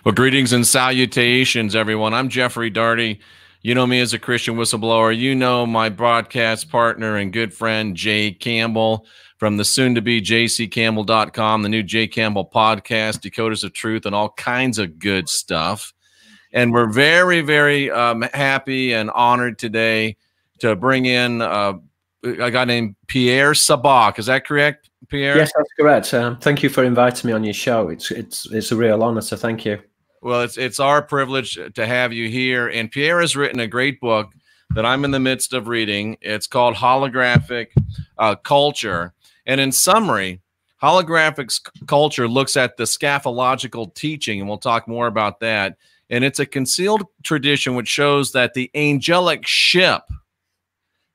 Well, greetings and salutations, everyone. I'm Jeffrey Daugherty. You know me as a Christian whistleblower. You know my broadcast partner and good friend, Jay Campbell, from the soon-to-be jccampbell.com, the new Jay Campbell podcast, Decoders of Truth, and all kinds of good stuff. And we're very, very happy and honored today to bring in a guy named Pierre Sabak. Is that correct, Pierre? Yes, that's correct. Thank you for inviting me on your show. It's a real honor, so thank you. Well, it's our privilege to have you here. And Pierre has written a great book that I'm in the midst of reading. It's called Holographic Culture. And in summary, holographic culture looks at the scatological teaching, and we'll talk more about that. And it's a concealed tradition which shows that the angelic ship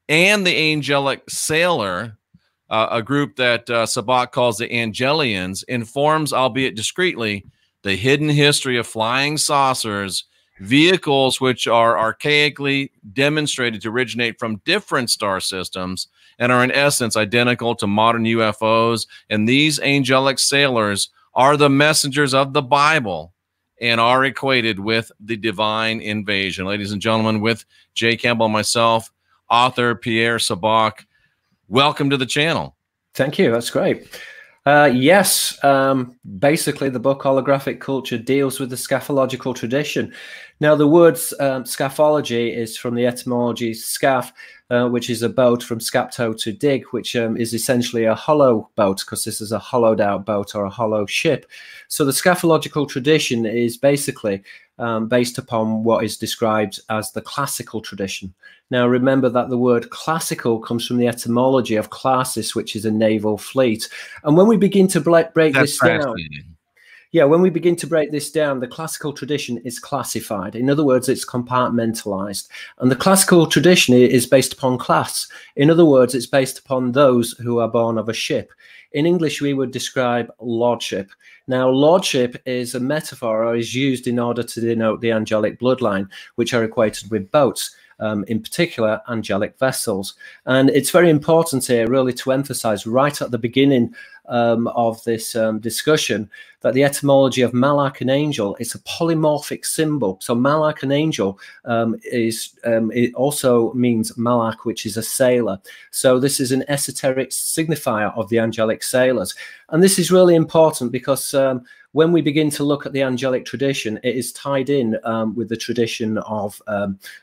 and the angelic sailor, a group that Sabak calls the Angelians, informs, albeit discreetly, the hidden history of flying saucers, vehicles which are archaically demonstrated to originate from different star systems and are in essence identical to modern UFOs. And these angelic sailors are the messengers of the Bible and are equated with the divine invasion. Ladies and gentlemen, with Jay Campbell and myself, author Pierre Sabak, welcome to the channel. Thank you. That's great. Yes, basically the book Holographic Culture deals with the scaphological tradition. Now, the word scaphology is from the etymology scaph, which is a boat, from scapto to dig, which is essentially a hollow boat, because this is a hollowed out boat or a hollow ship. So the scaphological tradition is basically based upon what is described as the classical tradition. Now, remember that the word classical comes from the etymology of classis, which is a naval fleet. And when we begin to break this down, when we begin to break this down, the classical tradition is classified. In other words, it's compartmentalized. And the classical tradition is based upon class. In other words, it's based upon those who are born of a ship. In English, we would describe lordship. Now, lordship is a metaphor, or is used in order to denote the angelic bloodline, which are equated with boats. In particular, angelic vessels. And it's very important here really to emphasize right at the beginning of this discussion that the etymology of Malak and angel is a polymorphic symbol. So Malak and angel it also means Malak, which is a sailor. So this is an esoteric signifier of the angelic sailors. And this is really important because when we begin to look at the angelic tradition, it is tied in with the tradition of,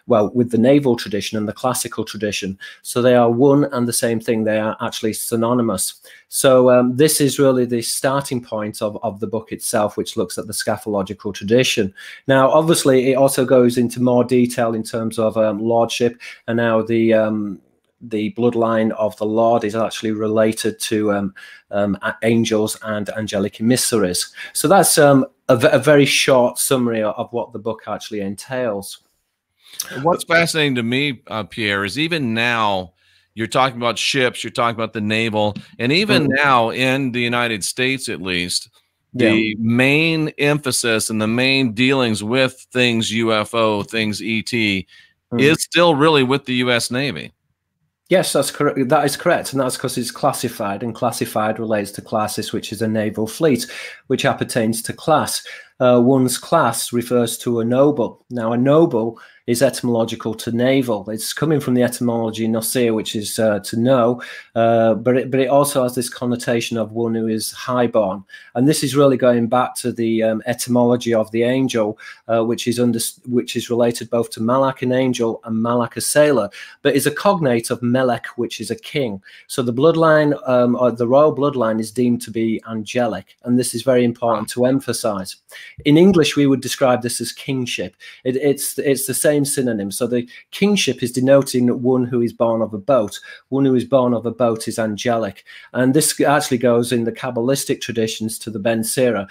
with the naval tradition and the classical tradition. So they are one and the same thing. They are actually synonymous. So this is really the starting point of the book itself, which looks at the scaphological tradition. Now, obviously, it also goes into more detail in terms of lordship, and now the bloodline of the Lord is actually related to angels and angelic emissaries. So that's a very short summary of what the book actually entails. What's fascinating to me, Pierre, is even now you're talking about ships, you're talking about the naval, and even now in the United States, at least, the main emphasis and the main dealings with things UFO, things ET, is still really with the U.S. Navy. Yes, that's correct. That is correct, and that's because it's classified, and classified relates to classis, which is a naval fleet, which appertains to class. One's class refers to a noble. Now, a noble is etymological to naval. It's coming from the etymology nosir, which is to know, but it also has this connotation of one who is highborn. And this is really going back to the etymology of the angel, which is related both to Malak, an angel, and Malak, a sailor, but is a cognate of Melech, which is a king. So the bloodline, or the royal bloodline, is deemed to be angelic, and this is very important to emphasize. In English, we would describe this as kingship. It's the same synonym. So the kingship is denoting one who is born of a boat. One who is born of a boat is angelic. And this actually goes in the Kabbalistic traditions to the Ben Sira,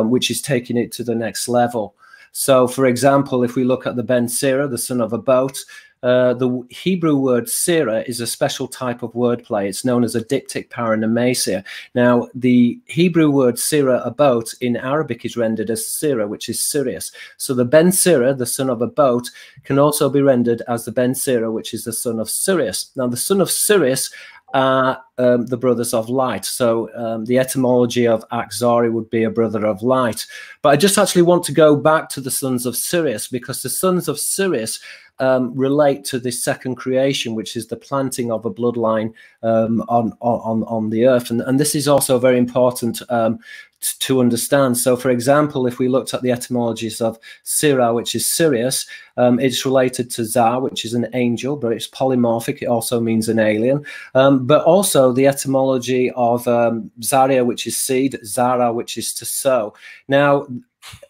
which is taking it to the next level. So, for example, if we look at the Ben Sira, the son of a boat, the Hebrew word sira is a special type of wordplay. It's known as a diptych paranomasia. Now, the Hebrew word sira, a boat, in Arabic is rendered as sira, which is Sirius. So the Ben Sira, the son of a boat, can also be rendered as the Ben Sira, which is the son of Sirius. Now, the son of Sirius are the brothers of light. So the etymology of Akzari would be a brother of light. But I just actually want to go back to the sons of Sirius, because the sons of Sirius relate to this second creation, which is the planting of a bloodline on the earth. And this is also very important to understand. So, for example, if we looked at the etymologies of Sirah, which is Sirius, it's related to Zah, which is an angel, but it's polymorphic. It also means an alien. But also the etymology of Zaria, which is seed, Zara, which is to sow. Now,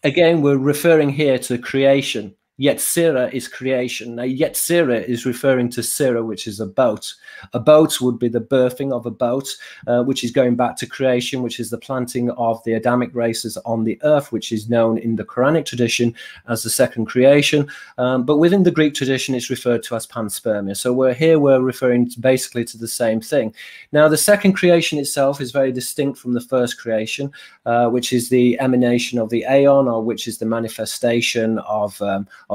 again, we're referring here to creation. Yetzirah is creation. Now, Yetzirah is referring to Sirah, which is a boat. A boat would be the birthing of a boat, which is going back to creation, which is the planting of the Adamic races on the earth, which is known in the Quranic tradition as the second creation. But within the Greek tradition, it's referred to as panspermia. So we're referring basically to the same thing. Now, the second creation itself is very distinct from the first creation, which is the emanation of the aeon, or which is the manifestation of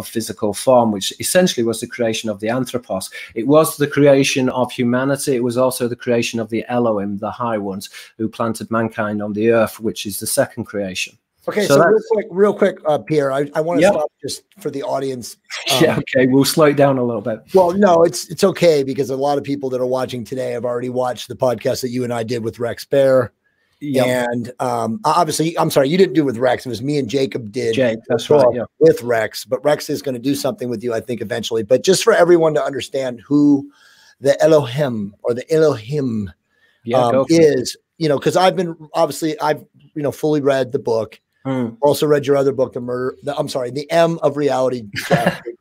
physical form, which essentially was the creation of the anthropos. It was the creation of humanity. It was also the creation of the Elohim, the high ones, who planted mankind on the earth, which is the second creation. Okay, so real quick, Pierre, I want to stop just for the audience. Yeah, okay, we'll slow it down a little bit. Well, no, it's okay, because a lot of people that are watching today have already watched the podcast that you and I did with Rex Bear. Yep. And obviously, I'm sorry, you didn't do it with Rex. It was me and Jacob did. Jake, that's right, yeah. With Rex. But Rex is going to do something with you, I think, eventually. But just for everyone to understand who the Elohim or the Elohim is, you know, because I've fully read the book. Also read your other book, The M of Reality.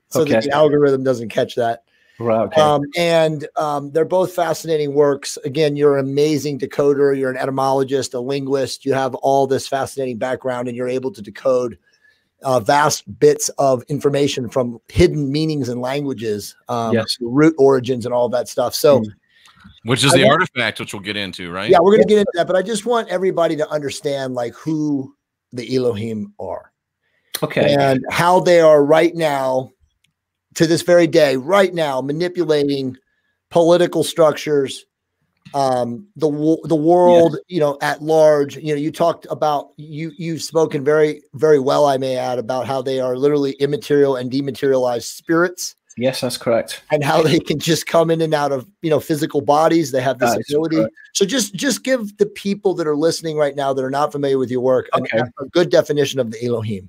So that the algorithm doesn't catch that. Right. Okay. They're both fascinating works. Again, you're an amazing decoder. You're an etymologist, a linguist. You have all this fascinating background, and you're able to decode vast bits of information from hidden meanings and languages, root origins and all that stuff. So, which is the artifact, which we'll get into, right? Yeah, we're going to get into that. But I just want everybody to understand like who the Elohim are. Okay. And how they are right now, to this very day, right now, manipulating political structures, the world, you know, at large. You know, you talked about, you've spoken very, very well, I may add, about how they are literally immaterial and dematerialized spirits. Yes, that's correct. And how they can just come in and out of, you know, physical bodies. They have this ability. Correct. So just give the people that are listening right now that are not familiar with your work a good definition of the Elohim.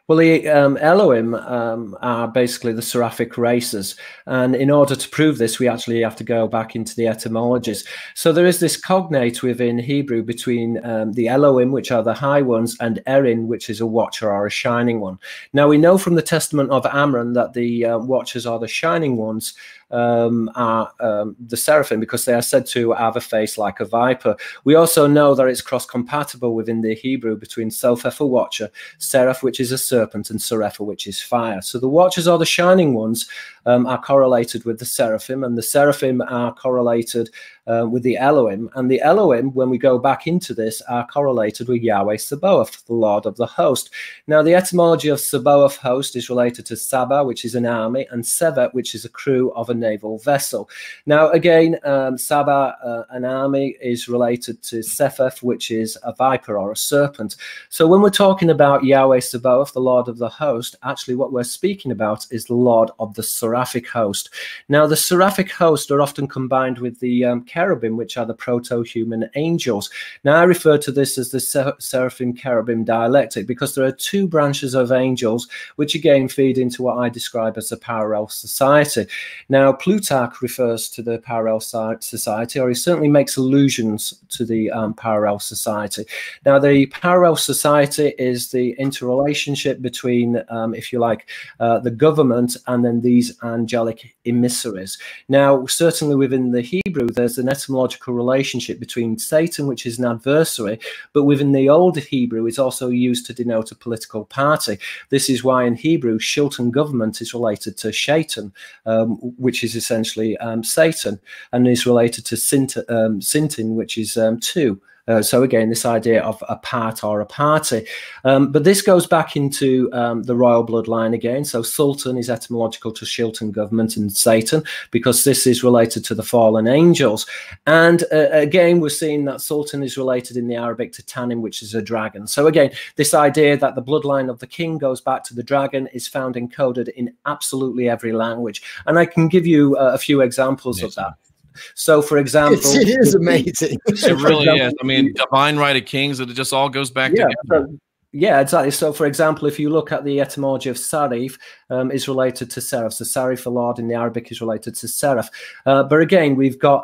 Well, the Elohim are basically the seraphic races. And in order to prove this, we actually have to go back into the etymologies. So there is this cognate within Hebrew between the Elohim, which are the high ones, and Erin, which is a watcher or a shining one. Now, we know from the Testament of Amram that the watchers are the shining ones, are the seraphim, because they are said to have a face like a viper. We also know that it's cross-compatible within the Hebrew between Sopheth, a watcher, Seraph, which is a serpent, and Serepha, which is fire. So the watchers or the shining ones are correlated with the seraphim, and the seraphim are correlated with the Elohim. And the Elohim, when we go back into this, are correlated with Yahweh Sabaoth, the Lord of the host. Now, the etymology of Sabaoth, host, is related to Saba, which is an army, and Sevet, which is a crew of a naval vessel. Now, again, Saba, an army, is related to Sepheth, which is a viper or a serpent. So when we're talking about Yahweh Sabaoth, the Lord of the host, actually what we're speaking about is the Lord of the seraphic host. Now, the seraphic host are often combined with the cherubim, which are the proto-human angels. Now, I refer to this as the seraphim-cherubim dialectic, because there are two branches of angels, which again feed into what I describe as a parallel society. Now, Plutarch refers to the parallel society, or he certainly makes allusions to the parallel society. Now, the parallel society is the interrelationship between, if you like, the government and then these angelic emissaries. Now, certainly within the Hebrew, there's an etymological relationship between Satan, which is an adversary, but within the Old Hebrew, it's also used to denote a political party. This is why in Hebrew, Shilton government is related to Shaitan, which is essentially Satan, and is related to Sintin, which is two. So again, this idea of a part or a party. But this goes back into the royal bloodline again. So Sultan is etymological to Shilton government and Satan, because this is related to the fallen angels. And again, we're seeing that Sultan is related in the Arabic to Tanim, which is a dragon. So again, this idea that the bloodline of the king goes back to the dragon is found encoded in absolutely every language. And I can give you a few examples of that. So, for example, it is amazing. It really is. I mean, divine right of kings, it just all goes back together. So, yeah, exactly. So, for example, if you look at the etymology of Sarif, is related to Seraph. So, Sarif for Lord in the Arabic is related to Seraph. But again, we've got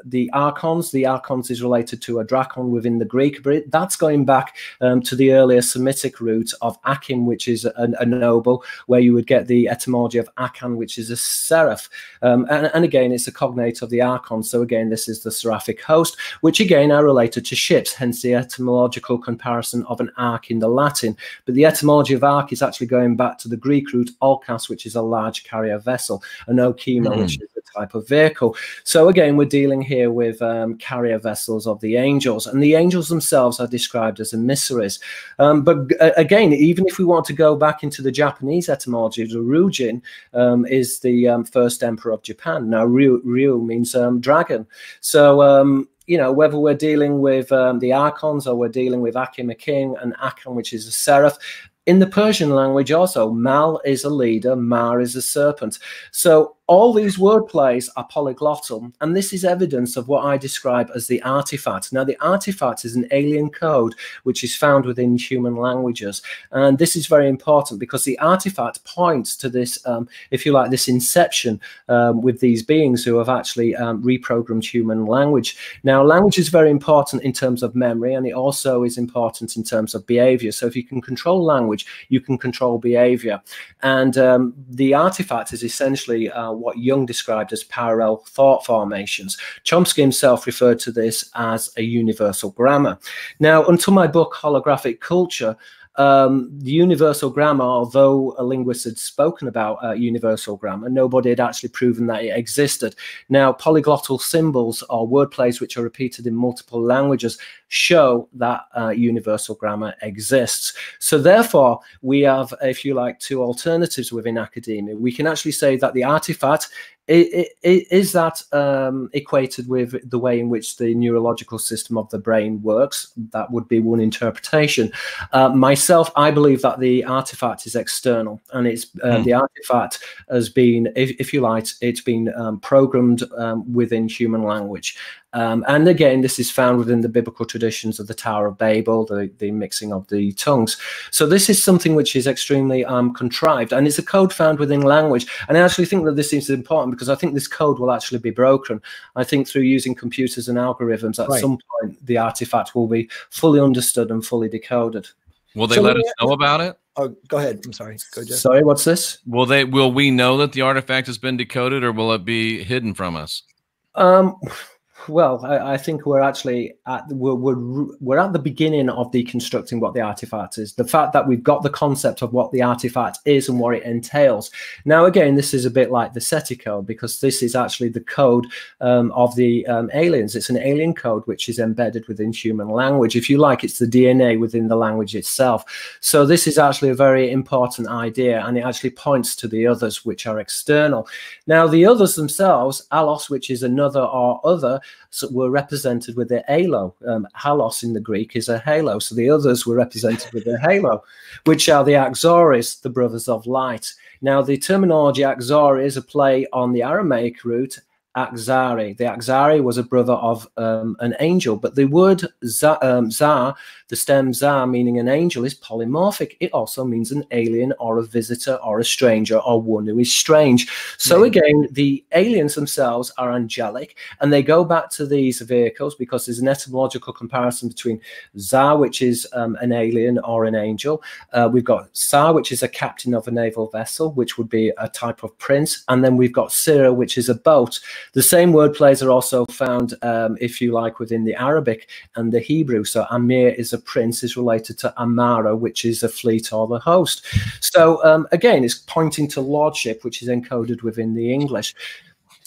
the Archons. The Archons is related to a Drakon within the Greek, but that's going back to the earlier Semitic root of Akim, which is a noble, where you would get the etymology of Akan, which is a Seraph. And again, it's a cognate of the Archon. So, again, this is the seraphic host, which again are related to ships, hence the etymological comparison of an ark in the Latin. But the etymology of ark is actually going back to the Greek root olkas, which is a large carrier vessel, and okima, which is a type of vehicle. So again, we're dealing here with carrier vessels of the angels, and the angels themselves are described as emissaries. But again, even if we want to go back into the Japanese etymology, the Ryujin is the first emperor of Japan. Now, Ryu means dragon. So you know, whether we're dealing with the Archons or we're dealing with Akim, a king, and Akan, which is a seraph. In the Persian language also, Mal is a leader, Mar is a serpent. So all these word plays are polyglottal, and this is evidence of what I describe as the artifact. Now, the artifact is an alien code which is found within human languages, and this is very important because the artifact points to this, if you like, this inception with these beings who have actually reprogrammed human language. Now, language is very important in terms of memory, and it also is important in terms of behavior. So if you can control language, you can control behavior. And the artifact is essentially what Jung described as parallel thought formations. Chomsky himself referred to this as a universal grammar. Now, until my book, Holographic Culture, the universal grammar, although a linguist had spoken about universal grammar, nobody had actually proven that it existed. Now, polyglottal symbols or word plays which are repeated in multiple languages show that universal grammar exists. So therefore, we have, if you like, two alternatives within academia. We can actually say that the artifact is that equated with the way in which the neurological system of the brain works. That would be one interpretation. Myself, I believe that the artifact is external, and it's the artifact has been, if you like, it's been programmed within human language. And again, this is found within the biblical traditions of the Tower of Babel, the mixing of the tongues. So this is something which is extremely contrived, and it's a code found within language. And I actually think that this is important because I think this code will actually be broken. I think through using computers and algorithms, at some point, the artifact will be fully understood and fully decoded. Will they let us know about it? Oh, go ahead. I'm sorry. Go, Jeff. Sorry, what's this? Will we know that the artifact has been decoded, or will it be hidden from us? Well, I think we're actually we're at the beginning of deconstructing what the artifact is. The fact that we've got the concept of what the artifact is and what it entails. Now, again, this is a bit like the SETI code, because this is actually the code of the aliens. It's an alien code which is embedded within human language. If you like, it's the DNA within the language itself. So this is actually a very important idea, and it actually points to the others which are external. Now, the others themselves, allos, which is another or other, so were represented with their halo. Halos in the Greek is a halo. So the others were represented with their halo, which are the Axoris, the brothers of light. Now, the terminology Axori is a play on the Aramaic root Axari. The Axari was a brother of an angel, but the word Zar, the stem Zar, meaning an angel, is polymorphic. It also means an alien or a visitor or a stranger or one who is strange. So again, the aliens themselves are angelic, and they go back to these vehicles because there's an etymological comparison between Zar, which is an alien or an angel. We've got Sar, which is a captain of a naval vessel, which would be a type of prince. And then we've got Sira, which is a boat. The same word plays are also found, if you like, within the Arabic and the Hebrew. So Amir is a prince, is related to Amara, which is a fleet or the host. So again, it's pointing to lordship, which is encoded within the English.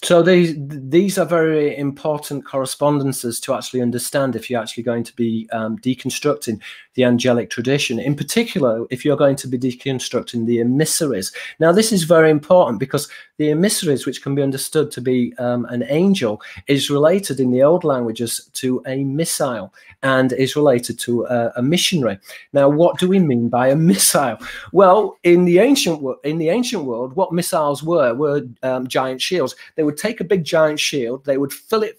So these are very important correspondences to actually understand if you're actually going to be deconstructing the angelic tradition. In particular, if you're going to be deconstructing the emissaries. Now, this is very important because the emissaries, which can be understood to be an angel, is related in the old languages to a missile and is related to a missionary. Now, what do we mean by a missile? Well, in the ancient world, what missiles were giant shields. They would take a big giant shield, they would fill it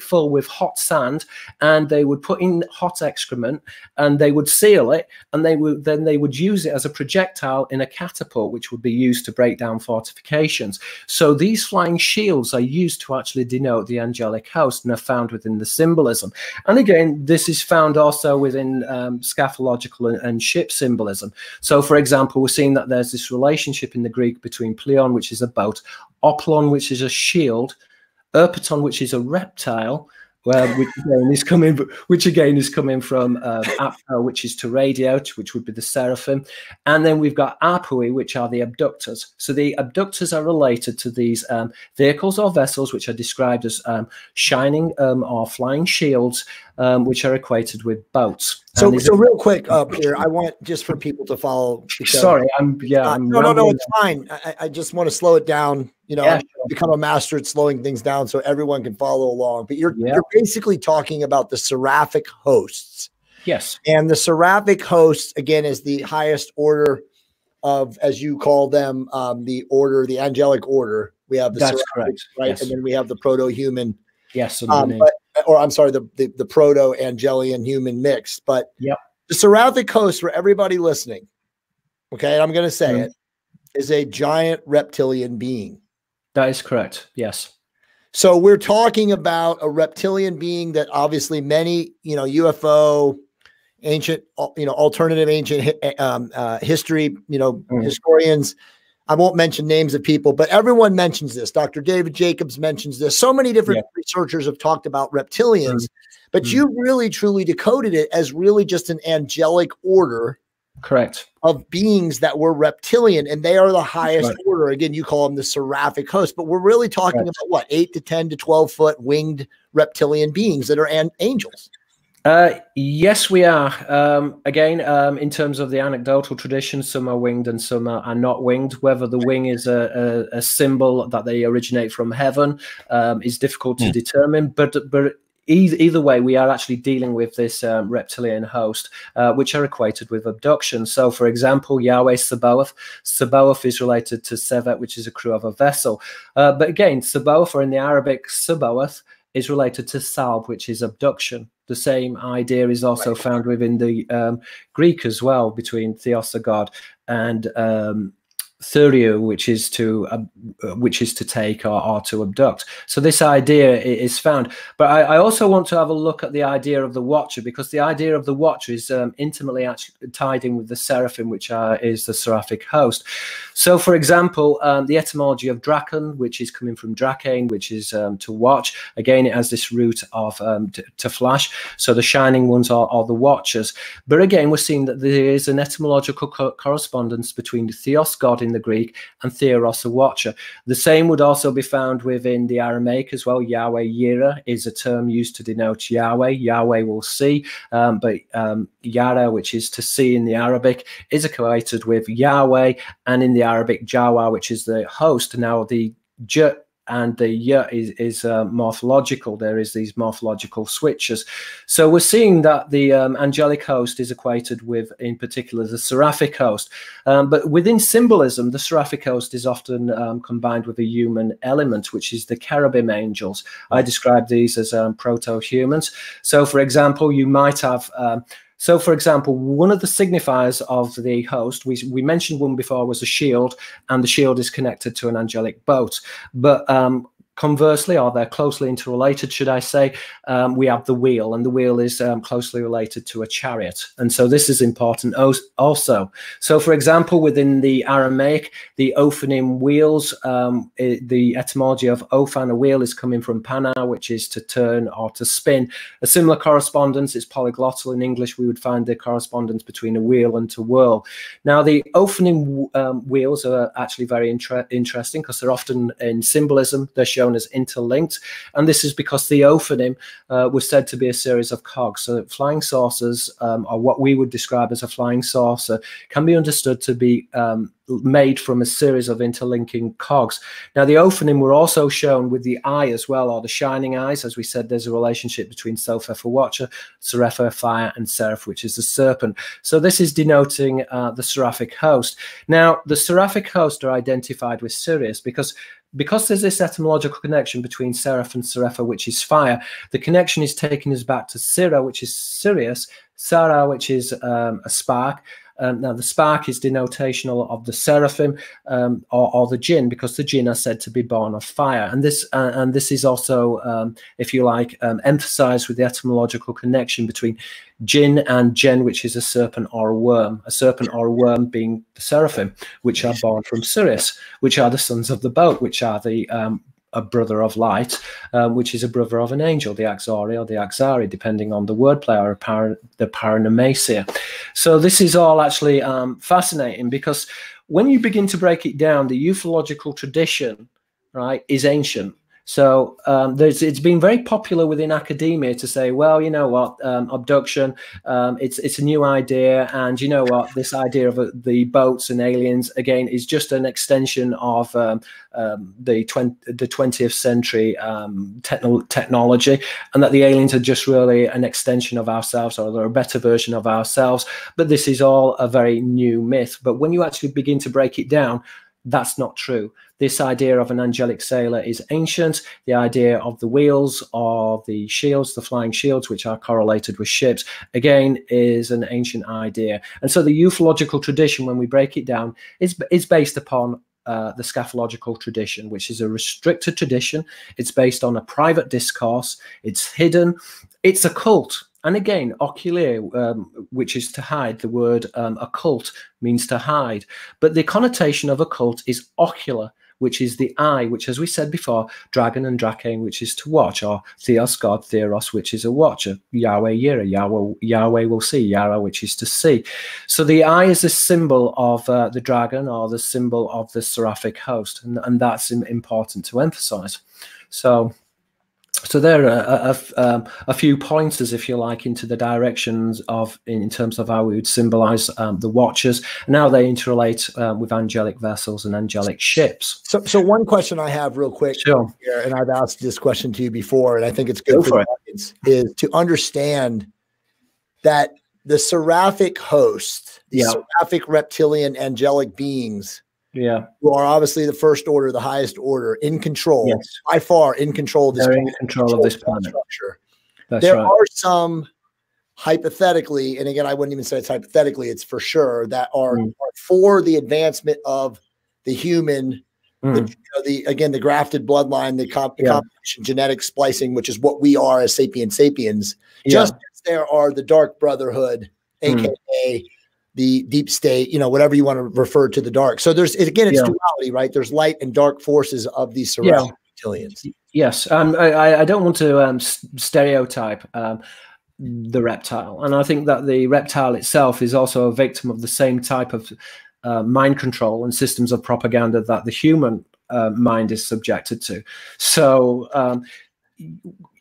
full with hot sand, and they would put in hot excrement, and they would seal it, and they would use it as a projectile in a catapult, which would be used to break down fortifications. So these flying shields are used to actually denote the angelic host and are found within the symbolism. And again, this is found also within scatological and ship symbolism. So, for example, we're seeing that there's this relationship in the Greek between pleon, which is a boat, oplon, which is a shield, erpaton, which is a reptile, which again is coming from apto, which is to radiate, which would be the seraphim, and then we've got apui, which are the abductors. So the abductors are related to these vehicles or vessels, which are described as shining or flying shields, which are equated with boats. So real quick, Pierre, I want just for people to follow. Sorry, no, it's fine. I just want to slow it down. You know, become a master at slowing things down so everyone can follow along. But you're basically talking about the seraphic hosts. Yes. And the seraphic hosts, again, is the highest order of, as you call them, the angelic order. We have the seraphic, correct, right? Yes. And then we have the proto-human. Yes. I'm sorry, the proto-angelian human mix. But the seraphic host, for everybody listening, okay, I'm going to say it, is a giant reptilian being. That is correct. Yes. So we're talking about a reptilian being that obviously many, UFO, ancient, alternative ancient history, historians. I won't mention names of people, but everyone mentions this. Dr. David Jacobs mentions this. So many different researchers have talked about reptilians, but you really truly decoded it as really just an angelic order. Correct. Of beings that were reptilian, and they are the highest order. Again, you call them the seraphic host, but we're really talking about what, 8 to 10 to 12 foot winged reptilian beings that are angels. Yes, we are. Again, in terms of the anecdotal tradition, some are winged and some are not winged. Whether the wing is a symbol that they originate from heaven is difficult to determine, but either way, we are actually dealing with this reptilian host, which are equated with abduction. So, for example, Yahweh Sabaoth. Sabaoth is related to Sevet, which is a crew of a vessel. But again, Sabaoth, or in the Arabic, Sabaoth, is related to Salb, which is abduction. The same idea is also found within the Greek as well, between Theos, a god, and Thurio, which is to take or to abduct. So this idea is found. But I also want to have a look at the idea of the Watcher, because the idea of the Watcher is intimately actually tied in with the Seraphim, which is the seraphic host. So, for example, the etymology of Draken, which is coming from Drakane, which is to watch. Again, it has this root of to flash. So the shining ones are the Watchers. But again, we're seeing that there is an etymological correspondence between the Theos, God in the Greek, and Theoros, a watcher. The same would also be found within the Aramaic as well. Yahweh Yira is a term used to denote Yahweh. Yahweh will see, but Yara, which is to see in the Arabic, is equated with Yahweh, and in the Arabic, Jawa, which is the host. Now the J and the Y is morphological. There is these morphological switches. So we're seeing that the angelic host is equated with, in particular, the seraphic host. But within symbolism, the seraphic host is often combined with a human element, which is the cherubim angels. I describe these as proto-humans. So, for example, you might have... So, for example, one of the signifiers of the host, we mentioned one before, was a shield, and the shield is connected to an angelic boat. But Conversely, or they're closely interrelated, should I say, we have the wheel, and the wheel is closely related to a chariot. And so this is important also. So, for example, within the Aramaic, the ophanim wheels, the etymology of ophan, a wheel, is coming from pana, which is to turn or to spin. A similar correspondence is polyglottal. In English, we would find the correspondence between a wheel and to whirl. Now, the ophanim wheels are actually very interesting because they're often in symbolism. They're shown as interlinked, and this is because the ophanim was said to be a series of cogs. So flying saucers, or what we would describe as a flying saucer, can be understood to be made from a series of interlinking cogs. Now, the ophanim were also shown with the eye as well, or the shining eyes. As we said, there's a relationship between Sopher, watcher, Serapha, fire, and Seraph, which is the serpent. So this is denoting the seraphic host. Now, the seraphic host are identified with Sirius because there's this etymological connection between Seraph and Serapha, which is fire. The connection is taking us back to Sira, which is Sirius, Sara, which is a spark. Now, the spark is denotational of the seraphim or the jinn, because the jinn are said to be born of fire. And this is also, if you like, emphasized with the etymological connection between jinn and gen, which is a serpent or a worm. A serpent or a worm being the seraphim, which are born from Sirius, which are the sons of the boat, which are the a brother of light, which is a brother of an angel, the Axari or the Axari, depending on the wordplay, or the Paranomasia. So this is all actually fascinating, because when you begin to break it down, the ufological tradition, right, is ancient. So it's been very popular within academia to say, well, you know what, abduction, it's a new idea, and you know what, this idea of the boats and aliens, again, is just an extension of the 20th century technology, and that the aliens are just really an extension of ourselves, or they're a better version of ourselves. But this is all a very new myth. But when you actually begin to break it down, that's not true. This idea of an angelic sailor is ancient. The idea of the wheels or the shields, the flying shields, which are correlated with ships, again, is an ancient idea. And so the ufological tradition, when we break it down, is based upon the scatological tradition, which is a restricted tradition. It's based on a private discourse. It's hidden. It's occult. And again, ocular, which is to hide. The word occult means to hide. But the connotation of occult is ocular, which is the eye, which, as we said before, dragon and drachane, which is to watch, or theos, God, theros, which is a watcher, Yahweh, Yira, Yahweh will see, Yara, which is to see. So the eye is a symbol of the dragon, or the symbol of the seraphic host, and that's important to emphasize. So there are a few pointers, if you like, into the directions of, in terms of how we would symbolize the watchers, and how they interrelate with angelic vessels and angelic ships. So one question I have real quick, sure, here, and I've asked this question to you before, and I think it's good for the audience, is to understand that the seraphic host, the seraphic reptilian angelic beings, who are obviously the first order, the highest order, in control, by far in control of this, planet structure. There are some, hypothetically, and again, I wouldn't even say it's hypothetically, it's for sure, that are for the advancement of the human, the grafted bloodline, the combination, genetic splicing, which is what we are as sapiens. Just as there are the dark brotherhood, aka the deep state, you know, whatever you want to refer to the dark. So there's, again, it's duality, right? There's light and dark forces of these surrounding reptilians. Yes. I don't want to stereotype the reptile. And I think that the reptile itself is also a victim of the same type of mind control and systems of propaganda that the human mind is subjected to. So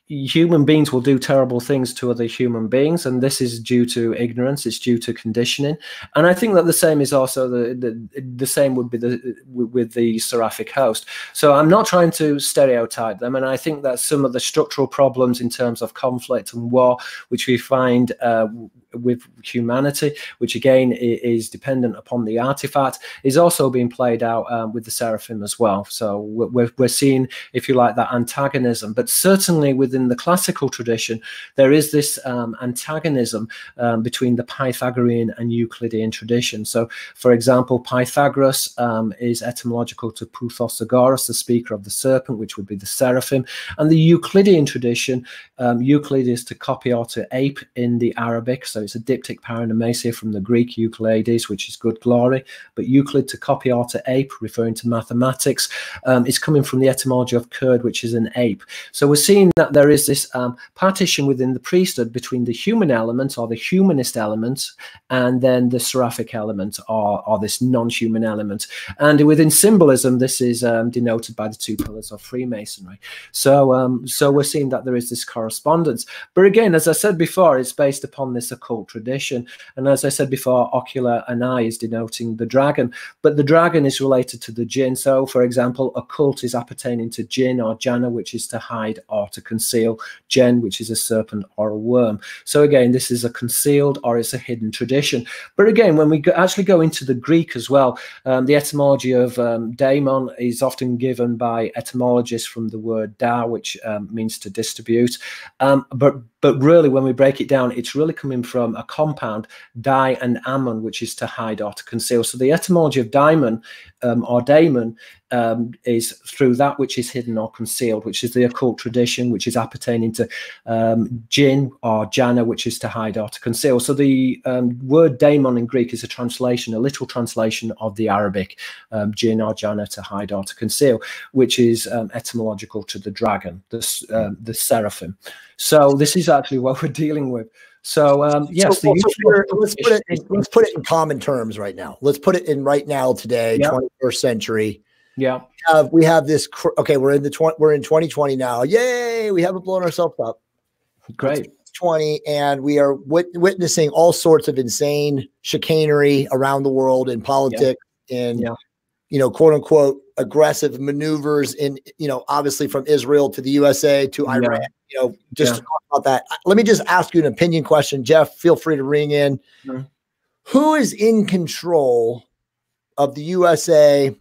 human beings will do terrible things to other human beings, and this is due to ignorance. It's due to conditioning, and I think that the same is also the same would be with the seraphic host. So I'm not trying to stereotype them, and I think that some of the structural problems in terms of conflict and war, which we find with humanity, which again is dependent upon the artifact, is also being played out with the seraphim as well. So we're seeing, if you like, that antagonism. But certainly within the classical tradition, there is this antagonism between the Pythagorean and Euclidean tradition. So, for example, Pythagoras is etymological to Puthos, the speaker of the serpent, which would be the seraphim. And the Euclidean tradition, Euclid is to copy or to ape in the Arabic. So it's a diptych paranomasia from the Greek Euclides, which is good glory. But Euclid, to copy or to ape, referring to mathematics, is coming from the etymology of curd, which is an ape. So we're seeing that there is this partition within the priesthood between the human element, or the humanist element, and then the seraphic element, or this non-human element. And within symbolism, this is denoted by the two pillars of Freemasonry. So we're seeing that there is this correspondence. But again, as I said before, it's based upon this occult tradition. And as I said before, ocular and eye is denoting the dragon. But the dragon is related to the jinn. So, for example, occult is appertaining to jinn or janna, which is to hide or to conceal. Jen, which is a serpent or a worm. So again, this is a concealed or it's a hidden tradition. But again, when we actually go into the Greek as well, the etymology of daemon is often given by etymologists from the word da, which means to distribute. But really, when we break it down, it's really coming from a compound, dai and ammon, which is to hide or to conceal. So the etymology of daemon or daemon is through that which is hidden or concealed, which is the occult tradition, which is appertaining to jinn or janna, which is to hide or to conceal. So the word daemon in Greek is a translation, a literal translation of the Arabic jinn or janna, to hide or to conceal, which is etymological to the dragon, the seraphim. So this is actually what we're dealing with. So yes, so let's put it in common terms right now. Let's put it in right now today, 21st century. Yeah, we have this. Okay, we're in 2020 now. Yay! We haven't blown ourselves up. Great. 20, and we are witnessing all sorts of insane chicanery around the world in politics and quote unquote aggressive maneuvers in, obviously from Israel to the USA to Iran. Just to talk about that. Let me just ask you an opinion question, Jeff. Feel free to ring in. Who is in control of the USA,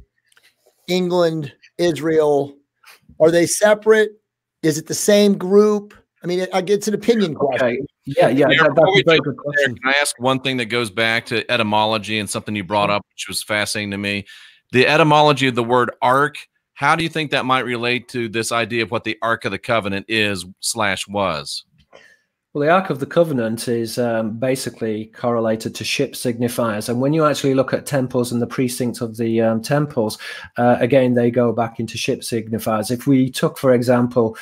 England, Israel? Are they separate? Is it the same group? I mean, it's an opinion question. Okay. Yeah, that's a very good question. Can I ask one thing that goes back to etymology and something you brought up, which was fascinating to me? The etymology of the word ark. How do you think that might relate to this idea of what the Ark of the Covenant is/was? Well, the Ark of the Covenant is basically correlated to ship signifiers. And when you actually look at temples and the precincts of the temples, again, they go back into ship signifiers. If we took, for example,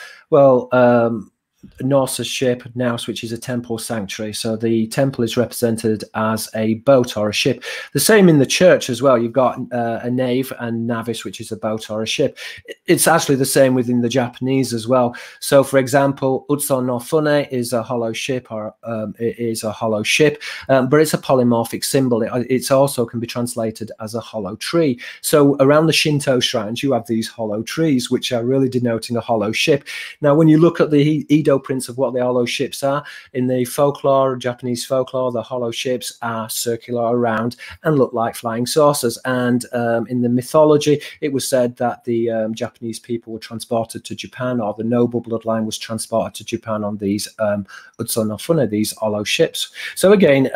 Norse's ship, Naus, which is a temple sanctuary. So the temple is represented as a boat or a ship. The same in the church as well. You've got a nave and navis, which is a boat or a ship. It's actually the same within the Japanese as well. So, for example, Utsu no Fune is a hollow ship, or it is a hollow ship, but it's a polymorphic symbol. It also can be translated as a hollow tree. So around the Shinto shrines, you have these hollow trees, which are really denoting a hollow ship. Now, when you look at the Edo prints of what the hollow ships are, in the folklore, Japanese folklore, the hollow ships are circular around and look like flying saucers. And in the mythology, it was said that the Japanese people were transported to Japan, or the noble bloodline was transported to Japan on these Utsu no Fune, these hollow ships. So again,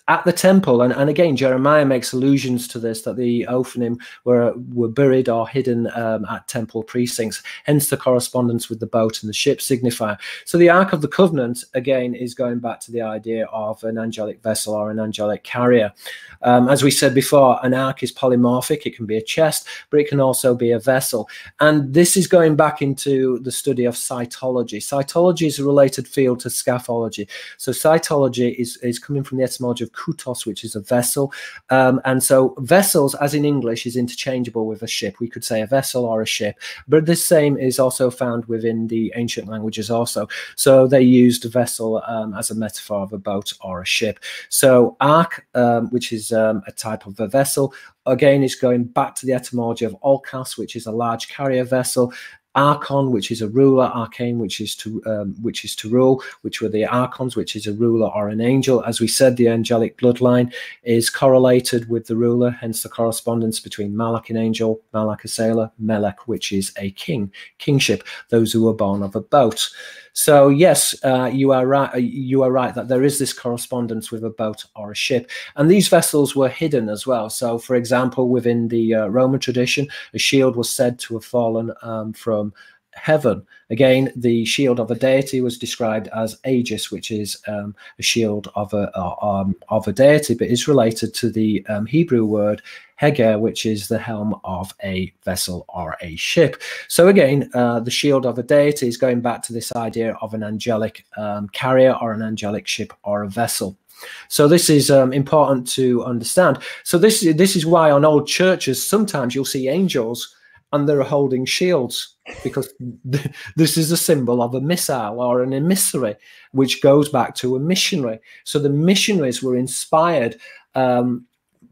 at the temple, and again, Jeremiah makes allusions to this, that the Ophanim were buried or hidden at temple precincts, hence the correspondence with the boat and the ship signifier. So the Ark of the Covenant, again, is going back to the idea of an angelic vessel or an angelic carrier. As we said before, an ark is polymorphic. It can be a chest, but it can also be a vessel. And this is going back into the study of cytology. Cytology is a related field to scaphology. So cytology is coming from the etymology of kutos, which is a vessel. And so vessels, as in English, is interchangeable with a ship. We could say a vessel or a ship, but the same is also found within the ancient languages also. So they used vessel as a metaphor of a boat or a ship. So ark, which is a type of a vessel, again, is going back to the etymology of olkas, which is a large carrier vessel. archon, which is a ruler, arcane, which is to rule, which were the archons, which is a ruler or an angel. As we said, the angelic bloodline is correlated with the ruler, hence the correspondence between Malach, an angel, Malach, a sailor, Melech, which is a king, kingship, those who were born of a boat. So yes, you are right. You are right that there is this correspondence with a boat or a ship, and these vessels were hidden as well. So, for example, within the Roman tradition, a shield was said to have fallen from heaven. Again, the shield of a deity was described as aegis, which is a shield of a deity, but is related to the Hebrew word heger, which is the helm of a vessel or a ship. So again, the shield of a deity is going back to this idea of an angelic carrier or an angelic ship or a vessel. So this is important to understand. So this is why on old churches sometimes you'll see angels and they're holding shields, because this is a symbol of a missile or an emissary, which goes back to a missionary. So the missionaries were inspired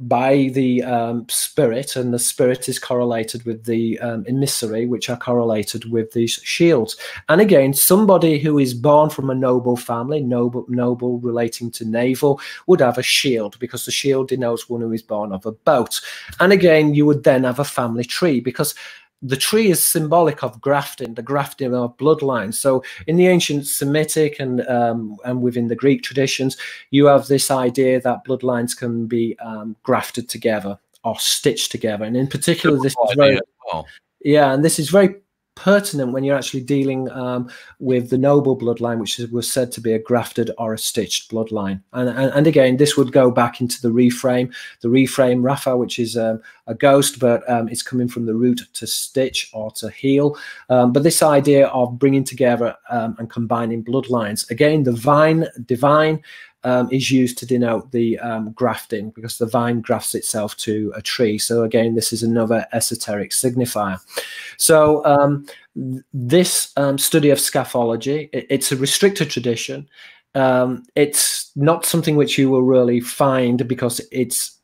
by the spirit, and the spirit is correlated with the emissary, which are correlated with these shields. And again, somebody who is born from a noble family, noble relating to naval, would have a shield, because the shield denotes one who is born of a boat. And again, you would then have a family tree, because the tree is symbolic of grafting, the grafting of bloodlines. So in the ancient Semitic and within the Greek traditions, you have this idea that bloodlines can be grafted together or stitched together. And in particular, this is very, yeah, and this is very pertinent when you're actually dealing with the noble bloodline, which was said to be a grafted or a stitched bloodline. And again, this would go back into the reframe, Rapha, which is a ghost, but it's coming from the root to stitch or to heal. But this idea of bringing together and combining bloodlines, again, the divine is used to denote the grafting, because the vine grafts itself to a tree. So again, this is another esoteric signifier. So this study of scaphology, it's a restricted tradition. It's not something which you will really find, because it's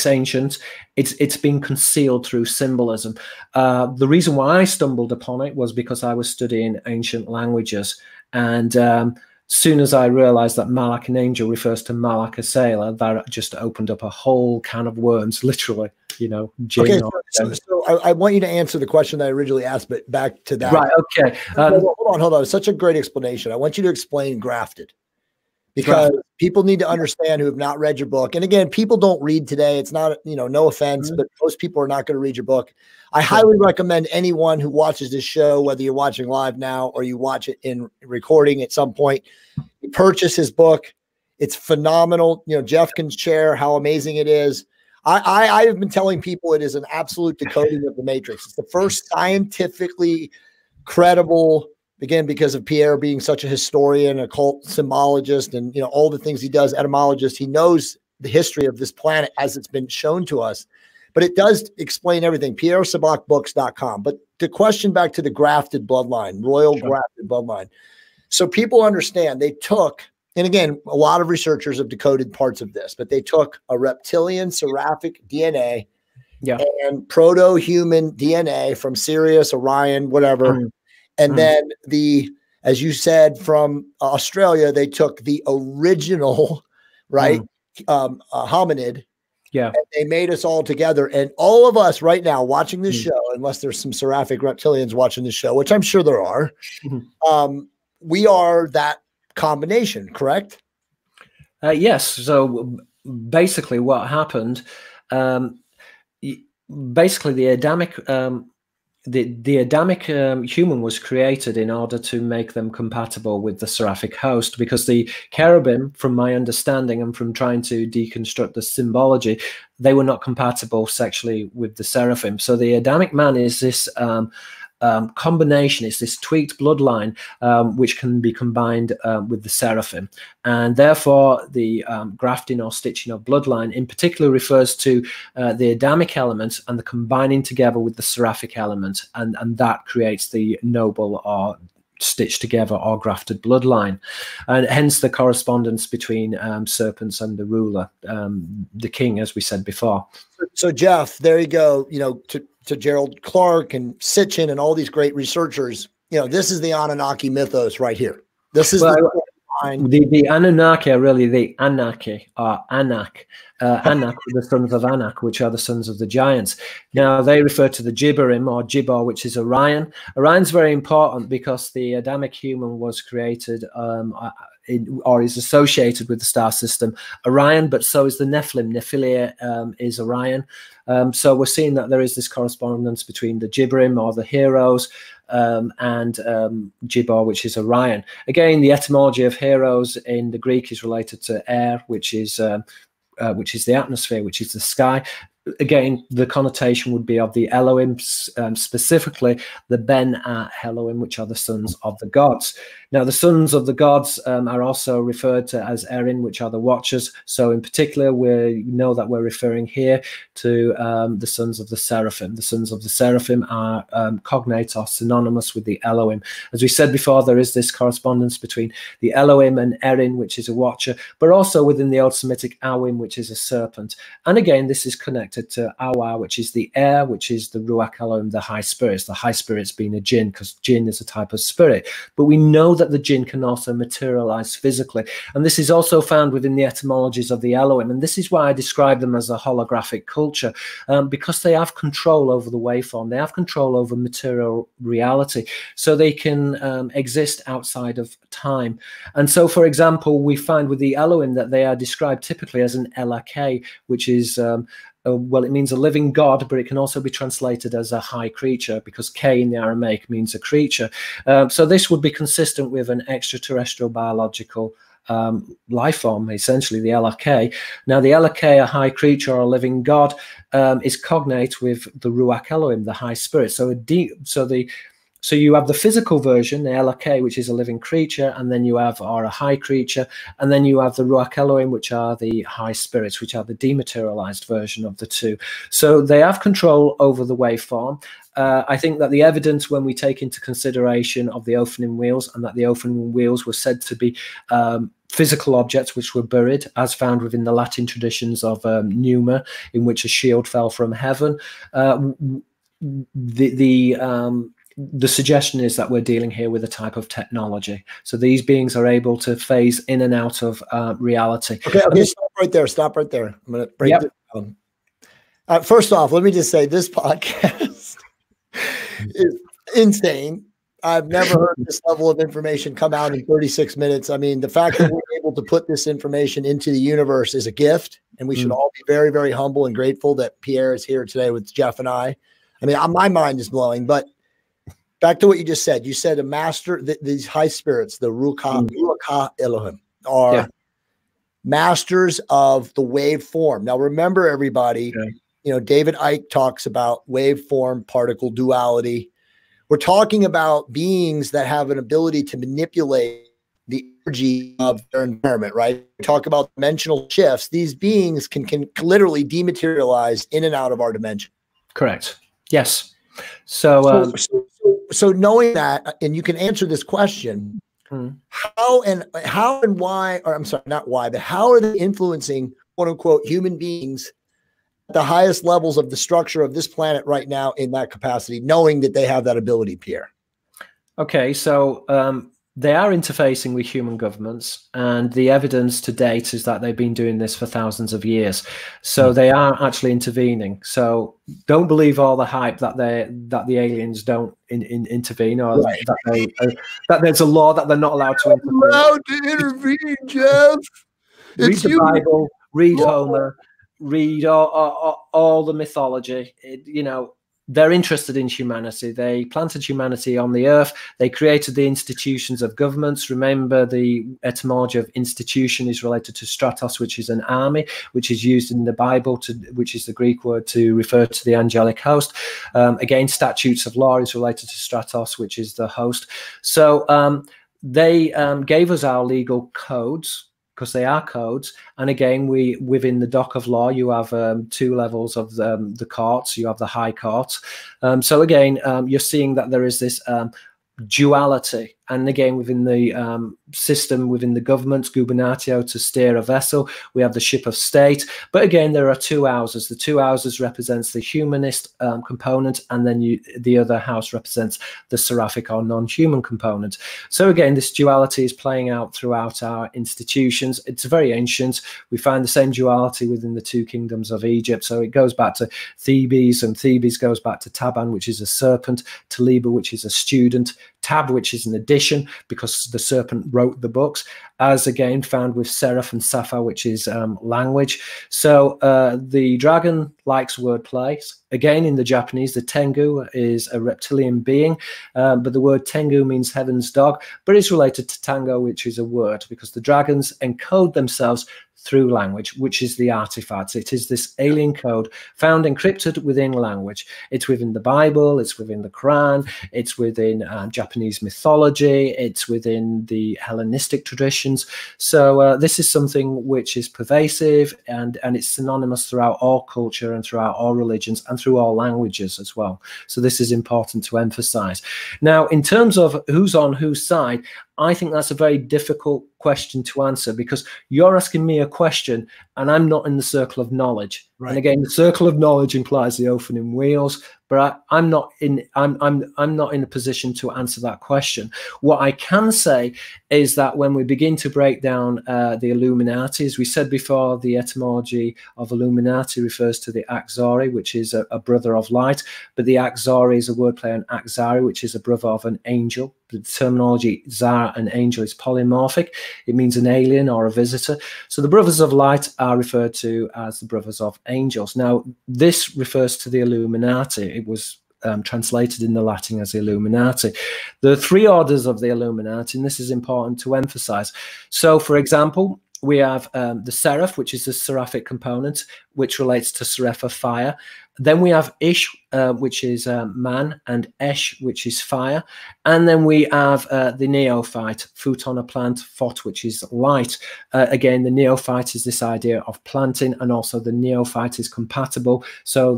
ancient. It's been concealed through symbolism. The reason why I stumbled upon it was because I was studying ancient languages, and soon as I realized that Malach, an angel, refers to Malach, a sailor, that just opened up a whole can of worms, literally, you know. Okay, so I want you to answer the question that I originally asked, but back to that. Right, okay. Hold on. It's such a great explanation. I want you to explain grafted, because people need to understand who have not read your book. And again, people don't read today. It's not, you know, no offense, but most people are not going to read your book. I highly recommend anyone who watches this show, whether you're watching live now or you watch it in recording at some point, purchase his book. It's phenomenal. You know, Jeff can share how amazing it is. I have been telling people it is an absolute decoding of the Matrix. It's the first scientifically credible, again, because of Pierre being such a historian, occult symbologist, and, you know, all the things he does, etymologist. He knows the history of this planet as it's been shown to us, but it does explain everything. PierreSabakBooks.com. But the question back to the grafted bloodline, royal grafted bloodline. So people understand, they took, and again, a lot of researchers have decoded parts of this, but they took a reptilian seraphic DNA and proto-human DNA from Sirius, Orion, whatever. And then as you said, from Australia, they took the original, hominid. Yeah. And they made us all together. And all of us right now watching this show, unless there's some seraphic reptilians watching this show, which I'm sure there are, we are that combination, correct? Yes. So basically what happened, basically the Adamic the Adamic human was created in order to make them compatible with the seraphic host, because the cherubim, from my understanding and from trying to deconstruct the symbology, they were not compatible sexually with the seraphim. So the Adamic man is this combination, it's this tweaked bloodline which can be combined with the seraphim, and therefore the grafting or stitching of bloodline in particular refers to the Adamic element and the combining together with the seraphic element, and that creates the noble or stitched together or grafted bloodline, and hence the correspondence between serpents and the ruler, the king, as we said before. So Jeff, there you go. You know, to Gerald Clark and Sitchin and all these great researchers, you know, this is the Anunnaki mythos right here. This is the Anunnaki are really the Anaki, or Anak. Anak were the sons of Anak, which are the sons of the giants. Now, they refer to the Jibbarim, or Jibbar, which is Orion. Orion's very important because the Adamic human was created or is associated with the star system Orion, but so is the Nephilim. Nephilia is Orion. So we're seeing that there is this correspondence between the Jibbarim, or the heroes, and Jibbar, which is Orion. Again, the etymology of heroes in the Greek is related to air, which is the atmosphere, which is the sky. Again, the connotation would be of the Elohim, specifically the Ben Elohim, which are the sons of the gods. Now, the sons of the gods are also referred to as Erin, which are the watchers. So in particular, we know that we're referring here to the sons of the Seraphim. The sons of the Seraphim are cognate or synonymous with the Elohim. As we said before, there is this correspondence between the Elohim and Erin, which is a watcher, but also within the Old Semitic Awim, which is a serpent. And again, this is connected to Awa, which is the air, which is the Ruach Elohim, the high spirits. The high spirits being a jinn, because jinn is a type of spirit. But we know that the jinn can also materialize physically. And this is also found within the etymologies of the Elohim. And this is why I describe them as a holographic culture, because they have control over the waveform. They have control over material reality. So they can exist outside of time. And so, for example, we find with the Elohim that they are described typically as an Elake, which is well, it means a living God, but it can also be translated as a high creature, because K in the Aramaic means a creature. So this would be consistent with an extraterrestrial biological life form, essentially the Elake. Now, the Elake, a high creature or a living God, is cognate with the Ruach Elohim, the high spirit. So you have the physical version, the Elake, which is a living creature, and then you have a high creature, and then you have the Ruach Elohim, which are the high spirits, which are the dematerialized version of the two. So they have control over the waveform. I think that the evidence, when we take into consideration of the Ophanim wheels, and that the Ophanim wheels were said to be physical objects which were buried, as found within the Latin traditions of Numa, in which a shield fell from heaven, the suggestion is that we're dealing here with a type of technology. So these beings are able to phase in and out of reality. Okay, stop right there. Stop right there. I'm going to break it down. First off, let me just say this podcast is insane. I've never heard this level of information come out in 36 minutes. I mean, the fact that we're able to put this information into the universe is a gift, and we should all be very, very humble and grateful that Pierre is here today with Jeff and I. I mean, my mind is blowing, but back to what you just said. You said a master, these high spirits, the Ruach Elohim, are masters of the waveform. Now, remember, everybody, you know, David Icke talks about waveform particle duality. We're talking about beings that have an ability to manipulate the energy of their environment, right? We talk about dimensional shifts. These beings can literally dematerialize in and out of our dimension. Correct. Yes. So knowing that, and you can answer this question, how and why, or I'm sorry, not why, but how are they influencing, quote unquote, human beings at the highest levels of the structure of this planet right now in that capacity, knowing that they have that ability, Pierre? Okay, so they are interfacing with human governments, and the evidence to date is that they've been doing this for thousands of years. So they are actually intervening. So don't believe all the hype that the aliens don't intervene, or that there's a law that they're not allowed to intervene. Allowed to intervene, Jeff. Read the Bible, read Homer, read all the mythology. You know, they're interested in humanity. They planted humanity on the earth. They created the institutions of governments. Remember, the etymology of institution is related to stratos, which is an army, which is used in the Bible, which is the Greek word to refer to the angelic host. Again, statutes of law is related to stratos, which is the host. So they gave us our legal codes, because they are codes. And again, within the dock of law, you have two levels of the courts. You have the high court. So again, you're seeing that there is this duality. and again within the system, within the government, gubernatio, to steer a vessel. We have the ship of state, but again there are two houses. The two houses represents the humanist component, and then the other house represents the seraphic or non-human component. So again, this duality is playing out throughout our institutions. It's very ancient. We find the same duality within the two kingdoms of Egypt. So it goes back to Thebes, and Thebes goes back to Taban, which is a serpent, Taliba, which is a student, Tab, which is an addition because the serpent wrote the books, as again found with Seraph and Sappho, which is language. So the dragon likes wordplay. Again, in the Japanese, the Tengu is a reptilian being, but the word Tengu means heaven's dog, but it's related to tango, which is a word, because the dragons encode themselves through language, which is the artifact. It is this alien code found encrypted within language. It's within the Bible, it's within the Quran, it's within Japanese mythology, it's within the Hellenistic traditions. So this is something which is pervasive, and it's synonymous throughout all culture and throughout all religions and through all languages as well. So this is important to emphasize. Now, in terms of who's on whose side, I think that's a very difficult question to answer, because you're asking me a question and I'm not in the circle of knowledge. Right. And again, the circle of knowledge implies the opening wheels, but I'm not in a position to answer that question. What I can say is that when we begin to break down the Illuminati, as we said before, the etymology of Illuminati refers to the Axari, which is a brother of light, but the Axari is a wordplay on Axari, which is a brother of an angel. The terminology Zara and angel is polymorphic. It means an alien or a visitor. So the brothers of light are referred to as the brothers of angels. Now, this refers to the Illuminati. It was translated in the Latin as Illuminati. There are three orders of the Illuminati, and this is important to emphasize. So, for example, we have the Seraph, which is the seraphic component, which relates to Seraph of fire. Then we have Ish, which is man, and Esh, which is fire. And then we have the neophyte, Foot on a plant, Phot, which is light. Again, the neophyte is this idea of planting, and also the neophyte is compatible so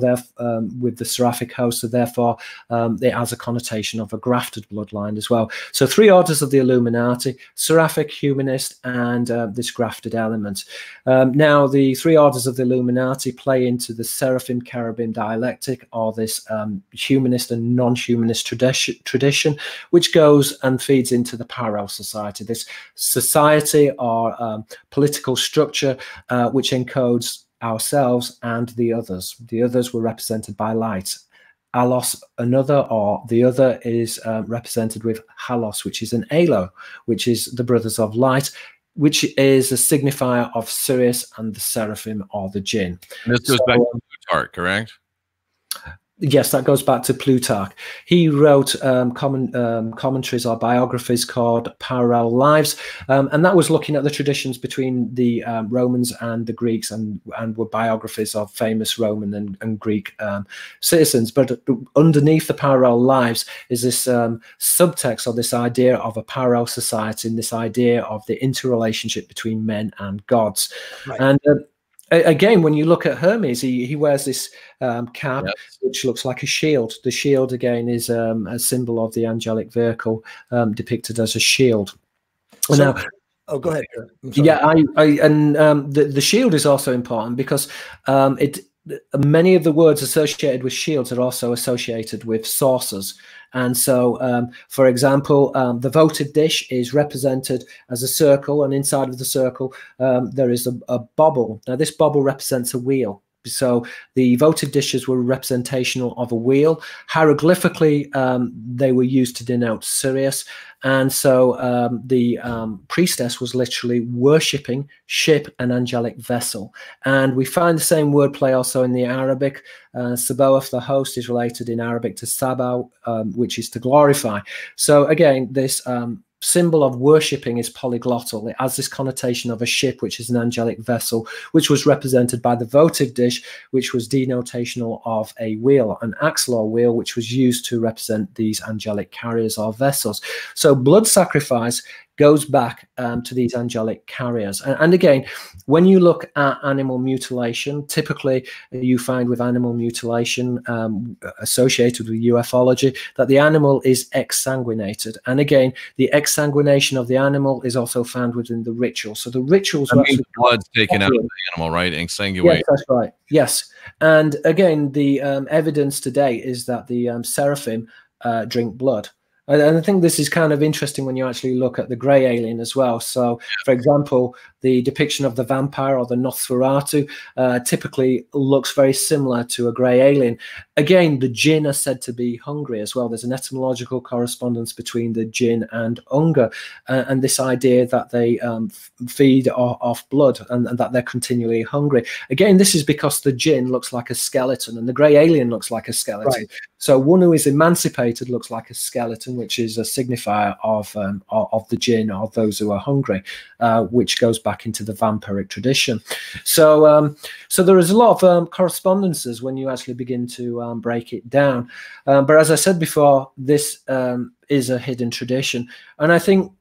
with the seraphic host, so therefore it has a connotation of a grafted bloodline as well. So three orders of the Illuminati: seraphic, humanist, and this grafted element. Now, the three orders of the Illuminati play into the seraphim cherubim dialectic, or this humanist and non-humanist tradition, which goes and feeds into the parallel society, this society or political structure which encodes ourselves and the others. The others were represented by light. Alos, another, or the other is represented with Halos, which is an Alo, which is the brothers of light, which is a signifier of Sirius and the seraphim or the jinn. And this goes back to Plutarch, correct? Yes, that goes back to Plutarch. He wrote commentaries or biographies called Parallel Lives, and that was looking at the traditions between the Romans and the Greeks, and were biographies of famous Roman and Greek citizens. But underneath the Parallel Lives is this subtext, or this idea of a parallel society, and this idea of the interrelationship between men and gods. Right. And again, when you look at Hermes, he wears this cap, yes, which looks like a shield. The shield, again, is a symbol of the angelic vehicle, depicted as a shield. So, now, oh, go ahead. Yeah, the shield is also important because many of the words associated with shields are also associated with saucers. And so, for example, the votive dish is represented as a circle, and inside of the circle, there is a bobble. Now, this bobble represents a wheel. So the votive dishes were representational of a wheel. Hieroglyphically, they were used to denote Sirius. And so the priestess was literally worshipping ship and angelic vessel. And we find the same wordplay also in the Arabic. Sabaoth, the host, is related in Arabic to Sabah, which is to glorify. So again, this symbol of worshipping is polyglottal. It has this connotation of a ship, which is an angelic vessel, which was represented by the votive dish, which was denotational of a wheel, an axle or wheel, which was used to represent these angelic carriers or vessels. So blood sacrifice goes back to these angelic carriers. And again, when you look at animal mutilation, typically you find with animal mutilation associated with ufology that the animal is exsanguinated. And again, the exsanguination of the animal is also found within the ritual. So the rituals are actually blood's taken out of the animal, right? Exsanguinate. Yes, that's right. Yes. And again, the evidence today is that the seraphim drink blood. And I think this is kind of interesting when you actually look at the grey alien as well. So, for example, the depiction of the vampire or the Nosferatu typically looks very similar to a grey alien. Again, the jinn are said to be hungry as well. There's an etymological correspondence between the jinn and hunger, and this idea that they feed off blood and that they're continually hungry. Again, this is because the jinn looks like a skeleton and the grey alien looks like a skeleton. Right. So one who is emancipated looks like a skeleton, which is a signifier of the jinn, or those who are hungry, which goes back into the vampiric tradition. So so there is a lot of correspondences when you actually begin to break it down. But as I said before, this is a hidden tradition. And I think,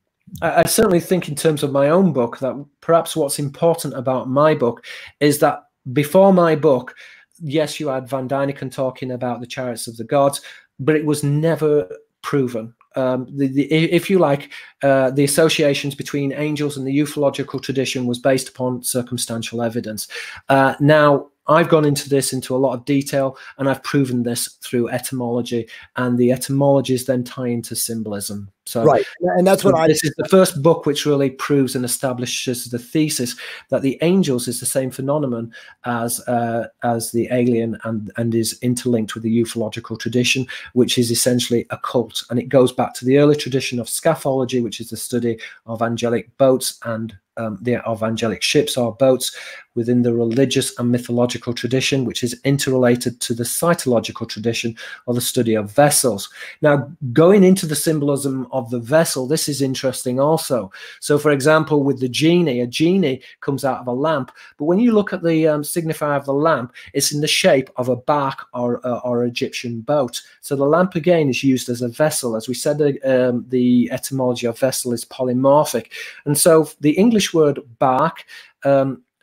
I certainly think in terms of my own book, that perhaps what's important about my book is that before my book, yes, you had Van Dyneken talking about the chariots of the gods, but it was never proven. If you like, the associations between angels and the ufological tradition was based upon circumstantial evidence. Now, I've gone into this into a lot of detail, and I've proven this through etymology, and the etymologies then tie into symbolism. So, right, and that's what this is the first book which really proves and establishes the thesis that the angels is the same phenomenon as the alien, and is interlinked with the ufological tradition, which is essentially a cult, and it goes back to the early tradition of scaphology, which is the study of angelic boats and of angelic ships or boats within the religious and mythological tradition, which is interrelated to the cytological tradition, or the study of vessels. Now, going into the symbolism of the vessel, this is interesting also. So, for example, with the genie, a genie comes out of a lamp, but when you look at the signifier of the lamp, it's in the shape of a bark or Egyptian boat. So the lamp again is used as a vessel. As we said, the etymology of vessel is polymorphic, and so the English word bark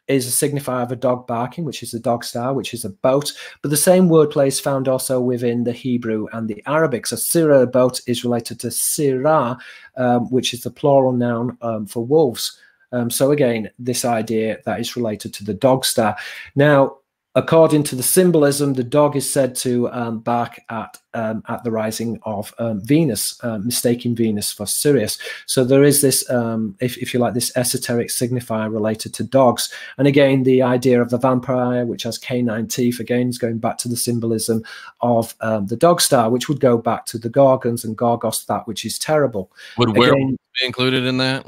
is a signifier of a dog barking, which is a dog star, which is a boat. But the same wordplay is found also within the Hebrew and the Arabic. So sirah, boat, is related to sirah, which is the plural noun for wolves. So again, this idea that is related to the dog star. Now, according to the symbolism, the dog is said to bark at the rising of Venus, mistaking Venus for Sirius. So there is this, if you like, this esoteric signifier related to dogs. And again, the idea of the vampire, which has canine teeth, again is going back to the symbolism of the dog star, which would go back to the Gorgons and Gorgos, that which is terrible. Would werewolf be included in that?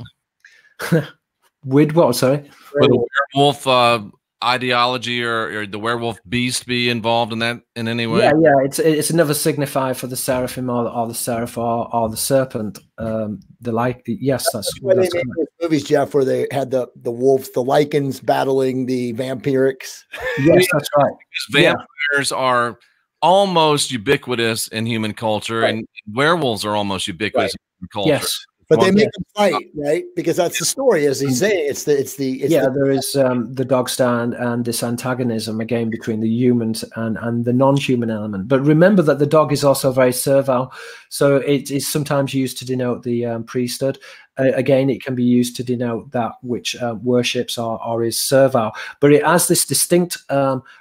With what, sorry? Would the werewolf ideology or the werewolf beast be involved in that in any way? Yeah, it's another signifier for the seraphim or the seraph or the serpent. Yes, that's why they made those movies, Jeff, where they had the wolves, the lichens battling the vampirics. Yes, that's right. Because vampires are almost ubiquitous in human culture, and werewolves are almost ubiquitous in human culture. Yes. But they make them fight, right? Because that's the story, as he's saying. There is the dog stand and this antagonism again between the humans and the non-human element. But remember that the dog is also very servile, so it is sometimes used to denote the priesthood. Again, it can be used to denote that which worships or is servile, but it has this distinct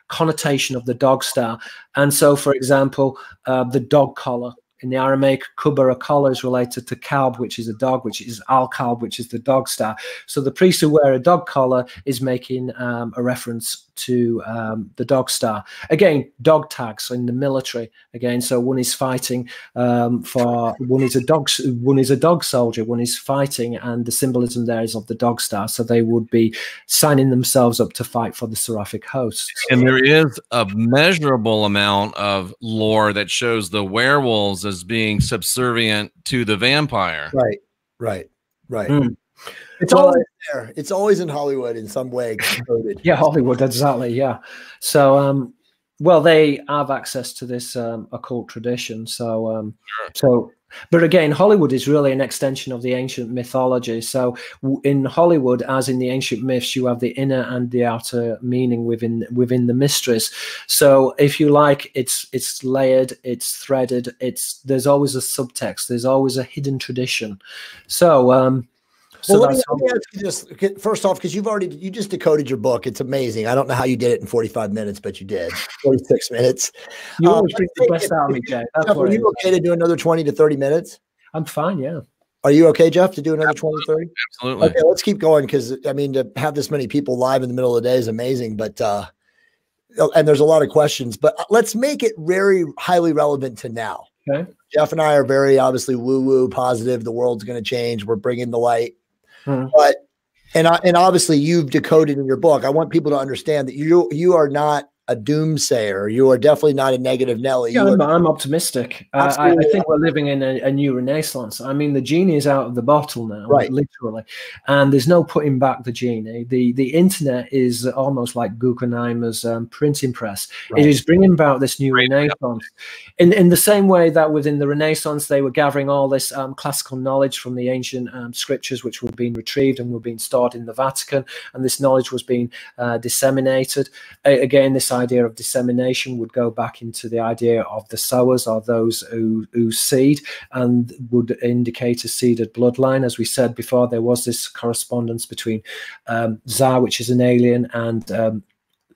connotation of the dog star. And so, for example, the dog collar. In the Aramaic, kubba, a collar, is related to kalb, which is a dog, which is al-kalb, which is the dog star. So the priest who wear a dog collar is making a reference to the dog star. Again, dog tags in the military. Again, so one is fighting one is a dog soldier, one is fighting, and the symbolism there is of the dog star. So they would be signing themselves up to fight for the seraphic hosts. And there is a measurable amount of lore that shows the werewolves as being subservient to the vampire. Right. Mm. It's always there. It's always in Hollywood in some way. Yeah, Hollywood, exactly. Yeah. So, well, they have access to this occult tradition. So, But again, Hollywood is really an extension of the ancient mythology. So in Hollywood, as in the ancient myths, you have the inner and the outer meaning within the mysteries. So if you like, it's layered, it's threaded, there's always a subtext, there's always a hidden tradition. So so well, let me ask you just first off, because you just decoded your book. It's amazing. I don't know how you did it in 45 minutes, but you did 46 minutes. You always bring the best out of me, Jay. Jeff, are you okay to do another 20 to 30 minutes? I'm fine. Yeah. Are you okay, Jeff, to do another 20 to 30? Absolutely. Okay, let's keep going, because I mean, to have this many people live in the middle of the day is amazing. But and there's a lot of questions, but let's make it very highly relevant to now. Okay. Jeff and I are very obviously woo-woo positive. The world's going to change. We're bringing the light. But and obviously you've decoded in your book. I want people to understand that you are not a doomsayer. You are definitely not a negative Nelly. Yeah, I'm optimistic. I think we're living in a new renaissance. I mean, the genie is out of the bottle now, right? Literally, and there's no putting back the genie. The internet is almost like Guggenheimer's printing press. Right. It is bringing about this new renaissance. In the same way that within the Renaissance they were gathering all this classical knowledge from the ancient scriptures, which were being retrieved and were being stored in the Vatican, and this knowledge was being disseminated. Again, this idea of dissemination would go back into the idea of the sowers, or those who seed, and would indicate a seeded bloodline. As we said before, there was this correspondence between Zar, which is an alien, and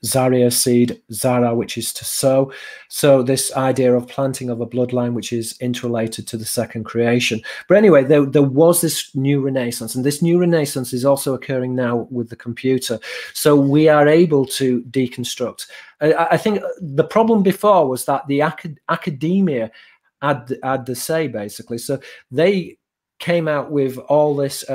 Zaria seed, Zara, which is to sow. So this idea of planting of a bloodline, which is interrelated to the second creation. But anyway, there was this new renaissance, and this new renaissance is also occurring now with the computer. So we are able to deconstruct. I think the problem before was that the academia had the say, basically. So they came out with all this,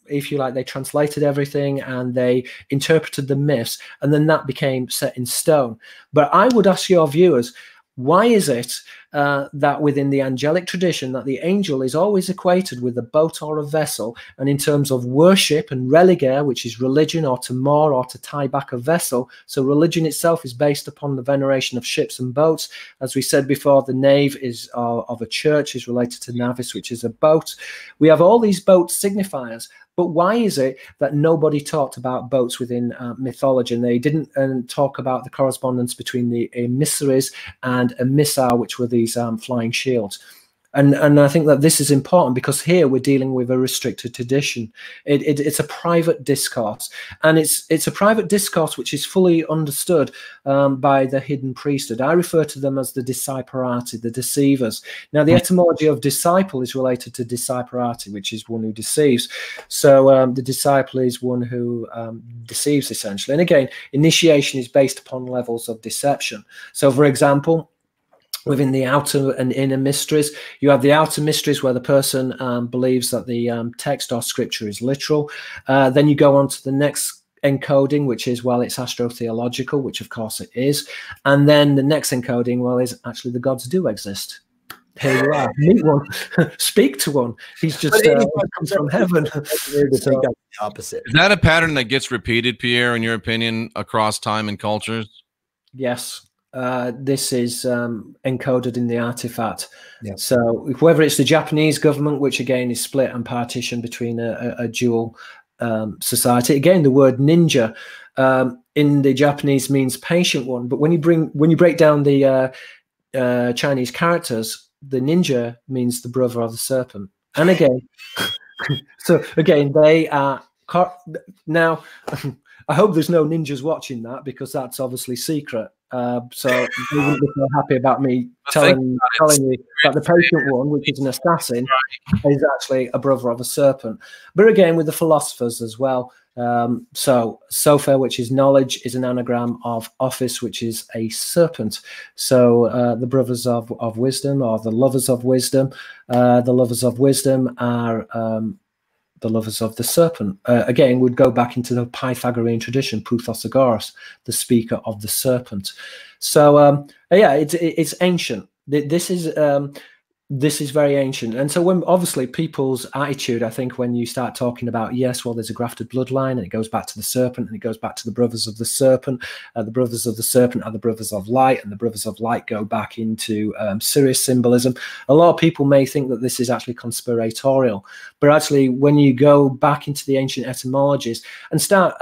if you like, they translated everything and they interpreted the myths, and then that became set in stone. But I would ask your viewers, why is it that within the angelic tradition that the angel is always equated with a boat or a vessel, and in terms of worship and religare, which is religion, or to moor or to tie back a vessel, so religion itself is based upon the veneration of ships and boats. As we said before, the nave is of a church is related to navis, which is a boat. We have all these boat signifiers. But why is it that nobody talked about boats within mythology, and they didn't talk about the correspondence between the emissaries and a missile, which were these flying shields? And I think that this is important, because here we're dealing with a restricted tradition. It's a private discourse, and it's a private discourse which is fully understood by the hidden priesthood. I refer to them as the disciperati, the deceivers. Now, the etymology of disciple is related to disciperati, which is one who deceives. So the disciple is one who deceives, essentially. And again, initiation is based upon levels of deception. So, for example, within the outer and inner mysteries, you have the outer mysteries where the person believes that the text or scripture is literal. Then you go on to the next encoding, which is, well, it's astrotheological, which of course it is. And then the next encoding, well, is actually the gods do exist. Here you are, meet one, speak to one. He's just comes from heaven. So, opposite. Is that a pattern that gets repeated, Pierre, in your opinion, across time and cultures? Yes. This is encoded in the artifact. Yeah. So whether it's the Japanese government, which again is split and partitioned between a dual society. Again, the word ninja in the Japanese means patient one, but when you break down the Chinese characters, the ninja means the brother of the serpent. And again, so again, they are now. I hope there's no ninjas watching that, because that's obviously secret. So you wouldn't be so happy about me telling you that the patient one, which is an assassin, is actually a brother of a serpent. But again, with the philosophers as well. So Sophia, which is knowledge, is an anagram of office, which is a serpent. So the brothers of wisdom, or the lovers of wisdom, are the lovers of the serpent. Again, would go back into the Pythagorean tradition, Prouthosagoras, the speaker of the serpent. So yeah, it's ancient. This is this is very ancient. And so when obviously people's attitude, I think when you start talking about, yes, well, there's a grafted bloodline and it goes back to the serpent and it goes back to the brothers of the serpent. The brothers of the serpent are the brothers of light, and the brothers of light go back into Sirius symbolism. A lot of people may think that this is actually conspiratorial, but actually when you go back into the ancient etymologies and start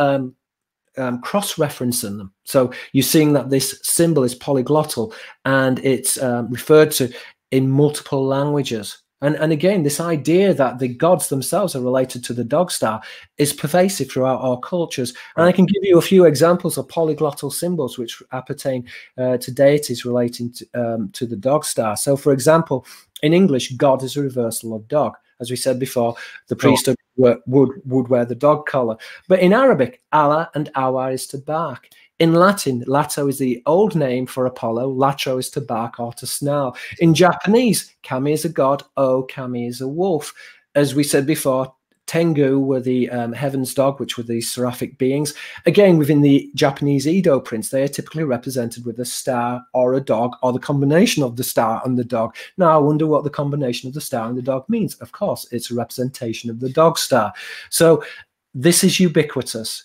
cross-referencing them, so you're seeing that this symbol is polyglottal and it's referred to in multiple languages. And again, this idea that the gods themselves are related to the dog star is pervasive throughout our cultures. And I can give you a few examples of polyglottal symbols which appertain to deities relating to the dog star. So, for example, in English, God is a reversal of dog. As we said before, the priesthood would wear the dog collar. But in Arabic, Allah and Awa is to bark. In Latin, Lato is the old name for Apollo. Latro is to bark or to snarl. In Japanese, Kami is a god. O Kami is a wolf. As we said before, Tengu were the heaven's dog, which were the seraphic beings. Again, within the Japanese Edo prints, they are typically represented with a star or a dog, or the combination of the star and the dog. Now, I wonder what the combination of the star and the dog means. Of course, it's a representation of the dog star. So this is ubiquitous.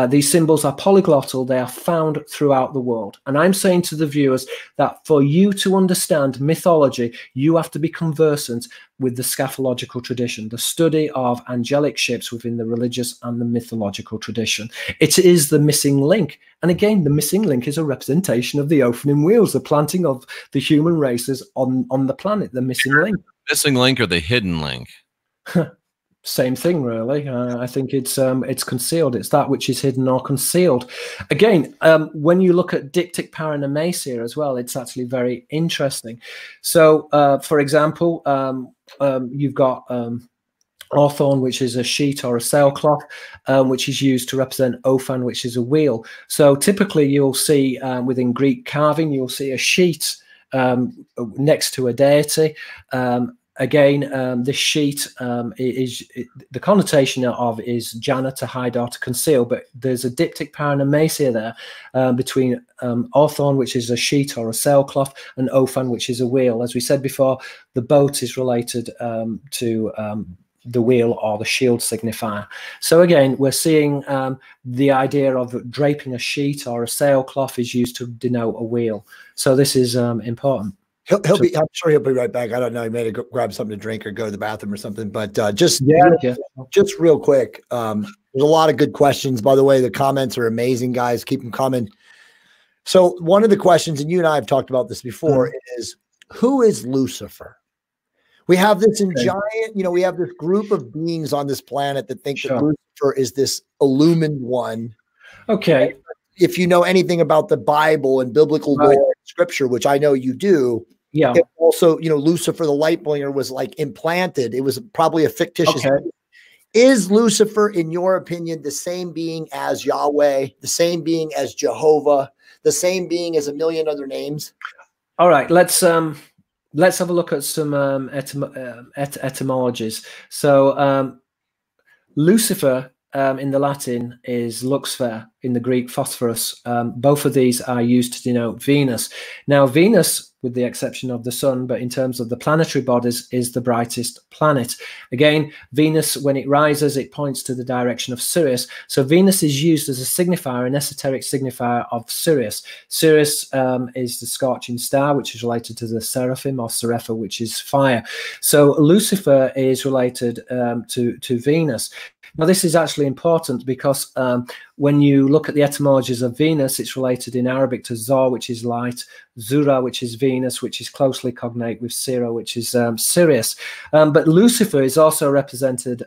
These symbols are polyglottal. They are found throughout the world. And I'm saying to the viewers that for you to understand mythology, you have to be conversant with the scaphological tradition, the study of angelic ships within the religious and the mythological tradition. It is the missing link. And again, the missing link is a representation of the opening wheels, the planting of the human races on the planet, the missing link. Missing link or the hidden link? Same thing, really. I think it's concealed. It's that which is hidden or concealed. Again, when you look at diptych paranomasia as well, it's actually very interesting. So, for example, you've got Orthorn, which is a sheet or a sailcloth, which is used to represent Ophan, which is a wheel. So typically you'll see within Greek carving, you'll see a sheet next to a deity. Again, this sheet is the connotation of is jhana, to hide or to conceal, but there's a diptych paranomasia there between Orthorn, which is a sheet or a sailcloth, and Ophan, which is a wheel. As we said before, the boat is related to the wheel or the shield signifier. So again, we're seeing the idea of draping a sheet or a sailcloth is used to denote a wheel. So this is important. I'm sure he'll be right back. I don't know. He may have grab something to drink or go to the bathroom or something. But just real quick, there's a lot of good questions. By the way, the comments are amazing, guys. Keep them coming. So one of the questions, and you and I have talked about this before, is who is Lucifer? We have this giant, we have this group of beings on this planet that think that Lucifer is this illumined one. Okay. If you know anything about the Bible and biblical lore and scripture, which I know you do, also, Lucifer, the light bringer, was like implanted. It was probably a fictitious. Okay. Is Lucifer, in your opinion, the same being as Yahweh, the same being as Jehovah, the same being as a million other names? All right, let's have a look at some etymologies. So Lucifer in the Latin is Luxfer, in the Greek Phosphorus. Both of these are used to denote Venus. Now Venus, with the exception of the sun, but in terms of the planetary bodies, is the brightest planet. Again, Venus, when it rises, it points to the direction of Sirius. So Venus is used as a signifier, an esoteric signifier of Sirius. Sirius is the scorching star, which is related to the seraphim, or Serapha, which is fire. So Lucifer is related to Venus. Now, this is actually important because when you look at the etymologies of Venus, it's related in Arabic to Zor, which is light, Zura, which is Venus, which is closely cognate with Sira, which is Sirius. But Lucifer is also represented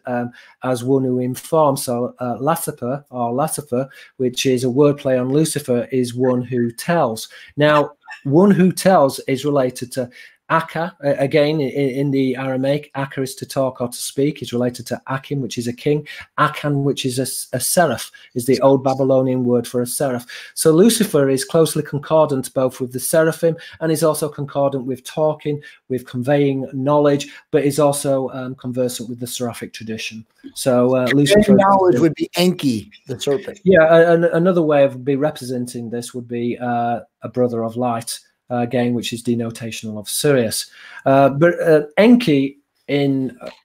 as one who informs. So Lasiper, or Lasifer, which is a wordplay on Lucifer, is one who tells. Now, one who tells is related to Akka. Again, in the Aramaic, Akka is to talk or to speak, is related to Akim, which is a king. Akan, which is a seraph, is the old Babylonian word for a seraph. So Lucifer is closely concordant both with the seraphim, and is also concordant with talking, with conveying knowledge, but is also conversant with the seraphic tradition. So Lucifer knowledge would be Enki, the serpent. Yeah, another way of representing this would be a brother of light. again, which is denotational of Sirius. But Enki,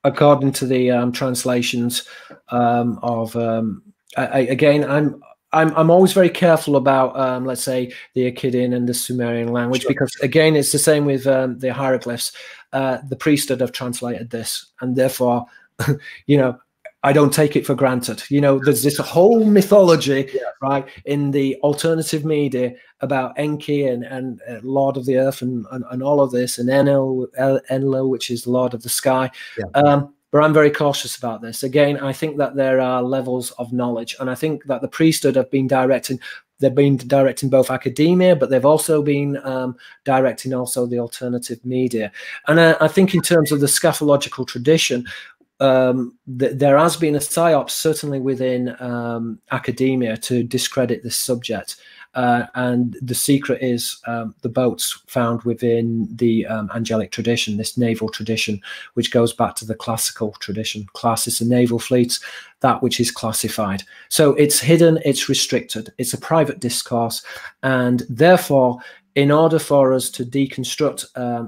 according to the translations again, I'm always very careful about, let's say, the Akkadian and the Sumerian language, because again, it's the same with the hieroglyphs. The priesthood have translated this, and therefore, you know, I don't take it for granted. You know, there's this whole mythology, right, in the alternative media about Enki and Lord of the Earth and all of this, and Enlil, which is Lord of the Sky. But I'm very cautious about this. Again, I think that there are levels of knowledge, and I think that the priesthood have been directing. They've been directing both academia, but they've also been directing also the alternative media. And I think in terms of the scatological tradition, there has been a psyop, certainly within academia, to discredit this subject. And the secret is the boats found within the angelic tradition, this naval tradition, which goes back to the classical tradition, classes and naval fleets, that which is classified. So it's hidden, it's restricted, it's a private discourse, and therefore, in order for us to deconstruct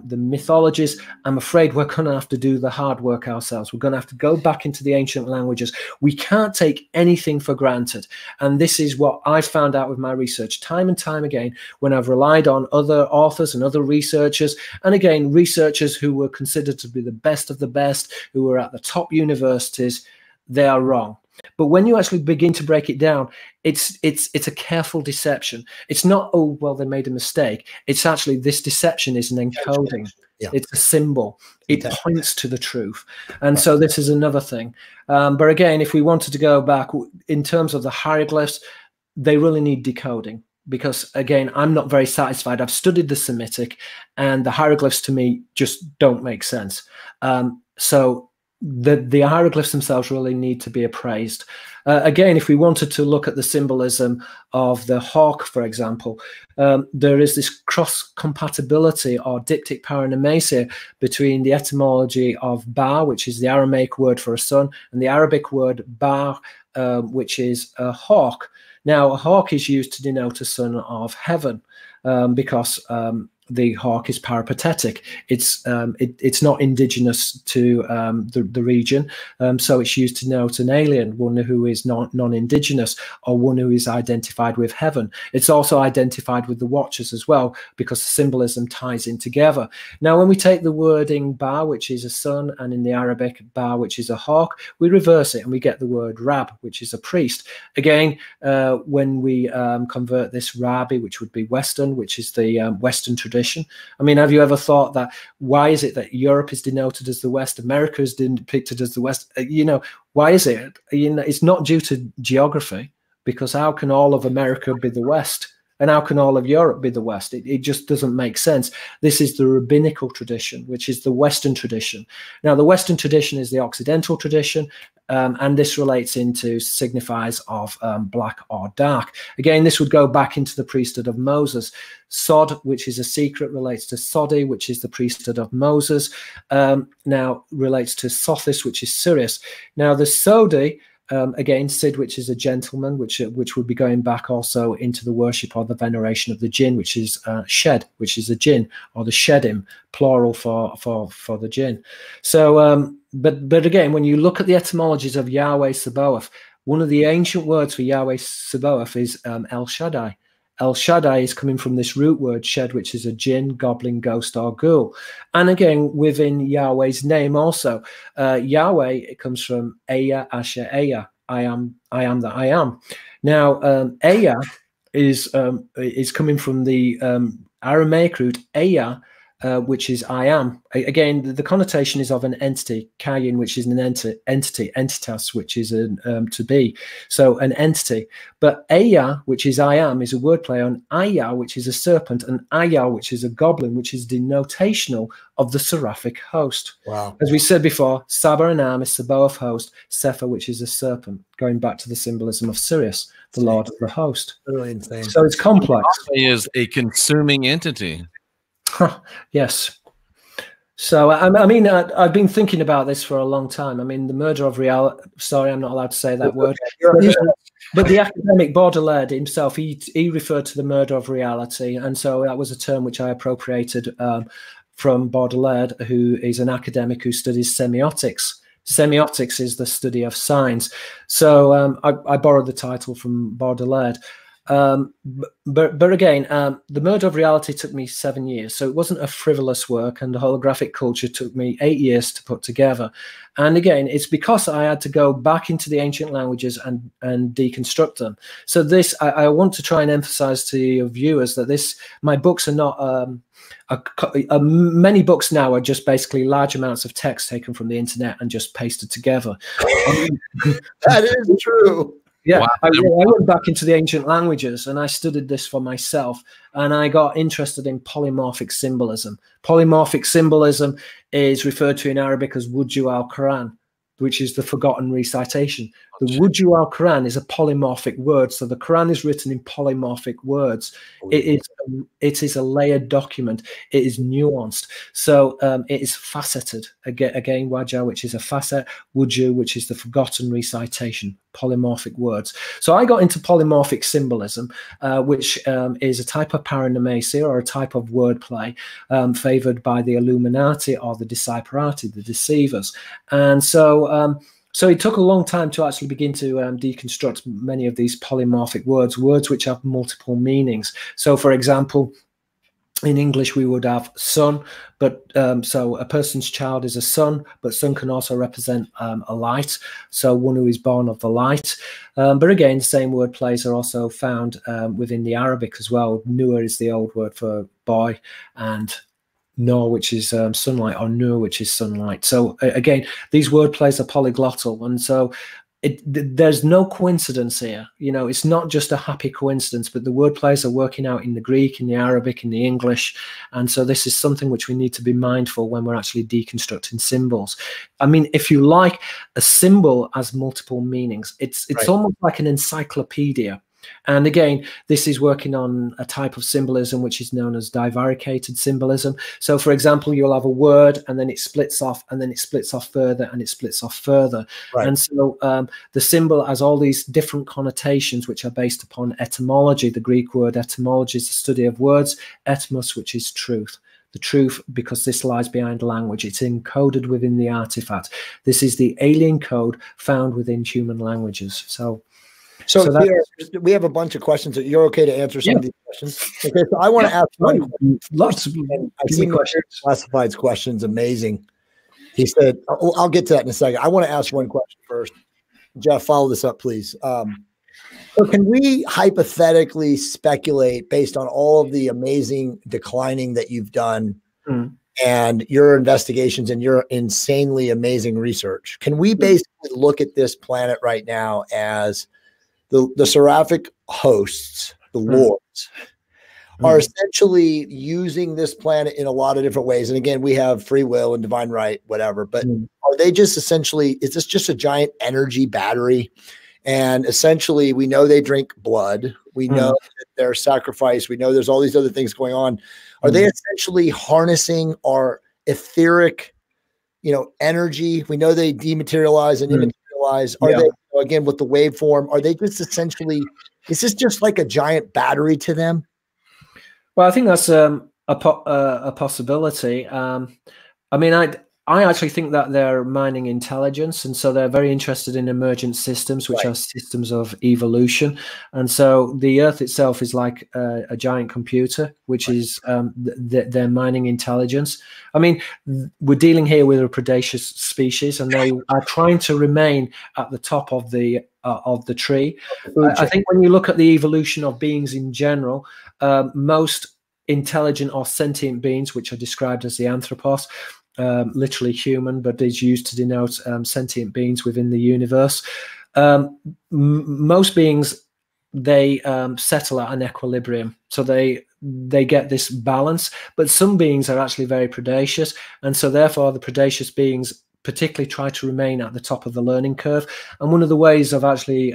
the mythologies, I'm afraid we're going to have to do the hard work ourselves. We're going to have to go back into the ancient languages. We can't take anything for granted. And this is what I've found out with my research time and time again, when I've relied on other authors and other researchers. And again, researchers who were considered to be the best of the best, who were at the top universities, they are wrong. But when you actually begin to break it down, it's a careful deception. It's not, oh, well, they made a mistake. It's actually, this deception is an encoding. It's a symbol. It points to the truth. And so this is another thing. But again, if we wanted to go back in terms of the hieroglyphs, they really need decoding. Because again, I'm not very satisfied. I've studied the Semitic, and the hieroglyphs to me just don't make sense. So the hieroglyphs themselves really need to be appraised. Again, if we wanted to look at the symbolism of the hawk, for example, there is this cross-compatibility or diptych paranomasia between the etymology of Ba, which is the Aramaic word for a sun, and the Arabic word Ba, which is a hawk. Now, a hawk is used to denote a son of heaven, because the hawk is peripatetic. It's not indigenous to the region, so it's used to denote an alien, one who is non-indigenous, or one who is identified with heaven. It's also identified with the Watchers as well, because the symbolism ties in together. Now, when we take the wording Ba, which is a sun, and in the Arabic Ba, which is a hawk, we reverse it and we get the word Rab, which is a priest. Again, when we convert this Rabbi, which would be Western, which is the Western tradition. I mean, have you ever thought that why is it that Europe is denoted as the West, America is depicted as the West? You know, why is it? You know, it's not due to geography, because how can all of America be the West? And how can all of Europe be the West? It just doesn't make sense. This is the rabbinical tradition, which is the Western tradition. Now, the Western tradition is the Occidental tradition, and this relates into signifies of black or dark. Again, this would go back into the priesthood of Moses. Sod, which is a secret, relates to Sodi, which is the priesthood of Moses. Now, relates to Sothis, which is Sirius. Now, the Sodi, again, Sid, which is a gentleman, which would be going back also into the worship or the veneration of the jinn, which is Shed, which is a jinn, or the Shedim, plural for the jinn. So, but again, when you look at the etymologies of Yahweh Sabaoth, one of the ancient words for Yahweh Sabaoth is El Shaddai. El Shaddai is coming from this root word shed, which is a jinn, goblin, ghost, or ghoul. And again, within Yahweh's name also, Yahweh, it comes from Eya, Asher, Eya, I am that I am. Now, Eya is coming from the Aramaic root Eya, which is I am. Again, the connotation is of an entity, kayin, which is an entity, entitas, which is to be. So an entity. But Aya, which is I am, is a wordplay on Aya, which is a serpent, and Aya, which is a goblin, which is denotational of the seraphic host. Wow. As we said before, Saba and Am is Sabaoth host, Sepha, which is a serpent, going back to the symbolism of Sirius, the Lord of the host. Really insane. So it's complex. He is a consuming entity. Yes. So, I mean, I've been thinking about this for a long time. I mean, the murder of sorry, I'm not allowed to say that word. But the academic Baudelaire himself, he referred to the murder of reality, and so that was a term which I appropriated from Baudelaire, who is an academic who studies semiotics. Semiotics is the study of signs. So I borrowed the title from Baudelaire. But again, the murder of reality took me 7 years, so it wasn't a frivolous work, and the holographic culture took me 8 years to put together. And again, it's because I had to go back into the ancient languages and deconstruct them. So this, I want to try and emphasize to your viewers that my books are not many books now are just basically large amounts of text taken from the internet and just pasted together. That is true. Yeah, wow. I went back into the ancient languages and I studied this for myself, and I got interested in polymorphic symbolism. Polymorphic symbolism is referred to in Arabic as Wuju al-Quran, which is the forgotten recitation. The Wuju al-Quran is a polymorphic word, so the Quran is written in polymorphic words. It is a layered document. It is nuanced. So it is faceted. Again, Wajah, which is a facet, Wuju, which is the forgotten recitation, polymorphic words. So I got into polymorphic symbolism, which is a type of paranomasia or a type of wordplay favored by the Illuminati or the Disciperati, the deceivers. And so so it took a long time to actually begin to deconstruct many of these polymorphic words which have multiple meanings. So, for example, in English, we would have son, but so a person's child is a son, but son can also represent a light, so one who is born of the light. But again, the same word plays are also found within the Arabic as well. Nur is the old word for boy, and Nur, which is sunlight, or Nur, which is sunlight. So again, these wordplays are polyglottal, and so there's no coincidence here. You know, it's not just a happy coincidence, but the wordplays are working out in the Greek, in the Arabic, in the English, and so this is something which we need to be mindful when we're actually deconstructing symbols. I mean, if you like, a symbol has multiple meanings. It's right. Almost like an encyclopedia. And again, this is working on a type of symbolism which is known as divaricated symbolism. So, for example, you'll have a word and then it splits off, and then it splits off further, and it splits off further. Right. And so the symbol has all these different connotations which are based upon etymology. The Greek word etymology is the study of words, etymos, which is truth. The truth, because this lies behind language. It's encoded within the artifact. This is the alien code found within human languages. So Pierre, we have a bunch of questions. You're okay to answer some of these questions? Okay, so I want to ask one question. Lots of I've seen Classified's questions. Amazing. He said, I'll get to that in a second. I want to ask one question first. Jeff, follow this up, please. So can we hypothetically speculate, based on all of the amazing declining that you've done and your investigations and your insanely amazing research, can we basically look at this planet right now as the seraphic hosts, the lords, are essentially using this planet in a lot of different ways? And again, we have free will and divine right, whatever, but are they just essentially, is this just a giant energy battery? And essentially, we know they drink blood. We know that they're sacrificed. We know there's all these other things going on. Are they essentially harnessing our etheric, energy? We know they dematerialize and immaterialize. Are they, again, with the waveform, are they just essentially, is this just like a giant battery to them? Well, I think that's a possibility. I mean, I actually think that they're mining intelligence, and so they're very interested in emergent systems, which are systems of evolution. And so the Earth itself is like a giant computer, which is they're mining intelligence. I mean, we're dealing here with a predaceous species, and they are trying to remain at the top of the tree. I think when you look at the evolution of beings in general, most intelligent or sentient beings, which are described as the anthropos, literally human, but is used to denote sentient beings within the universe. Most beings, they settle at an equilibrium, so they get this balance. But some beings are actually very predaceous, and so therefore the predaceous beings particularly try to remain at the top of the learning curve. And one of the ways of actually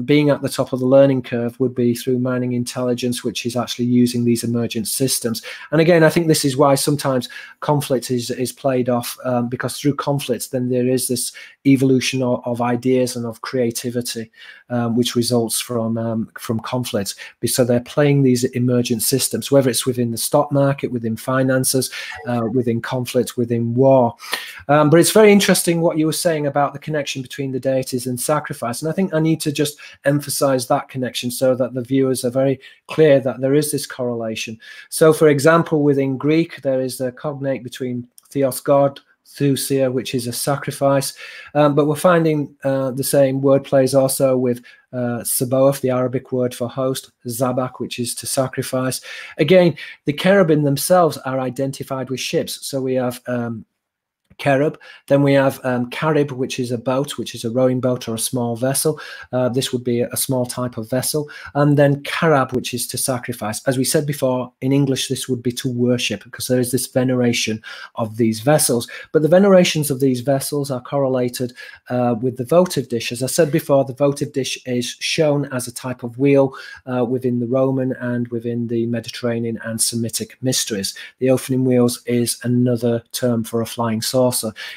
being at the top of the learning curve would be through mining intelligence, which is actually using these emergent systems. And again, I think this is why sometimes conflict is played off, because through conflicts, then there is this evolution of ideas and of creativity, which results from conflicts. So they're playing these emergent systems, whether it's within the stock market, within finances, within conflict, within war. But it's very interesting what you were saying about the connection between the deities and sacrifice. And I think I need to just emphasize that connection so that the viewers are very clear that there is this correlation. So, for example, within Greek, there is a cognate between theos, God, thusia, which is a sacrifice. But we're finding the same word plays also with Sabaoth, the Arabic word for host, Zabak, which is to sacrifice. Again, the cherubim themselves are identified with ships. So we have cherub, then we have carib, which is a boat, which is a rowing boat or a small vessel. This would be a small type of vessel. And then carab, which is to sacrifice. As we said before, in English, this would be to worship, because there is this veneration of these vessels. But the venerations of these vessels are correlated with the votive dish. As I said before, the votive dish is shown as a type of wheel within the Roman and within the Mediterranean and Semitic mysteries. The opening wheels is another term for a flying saucer.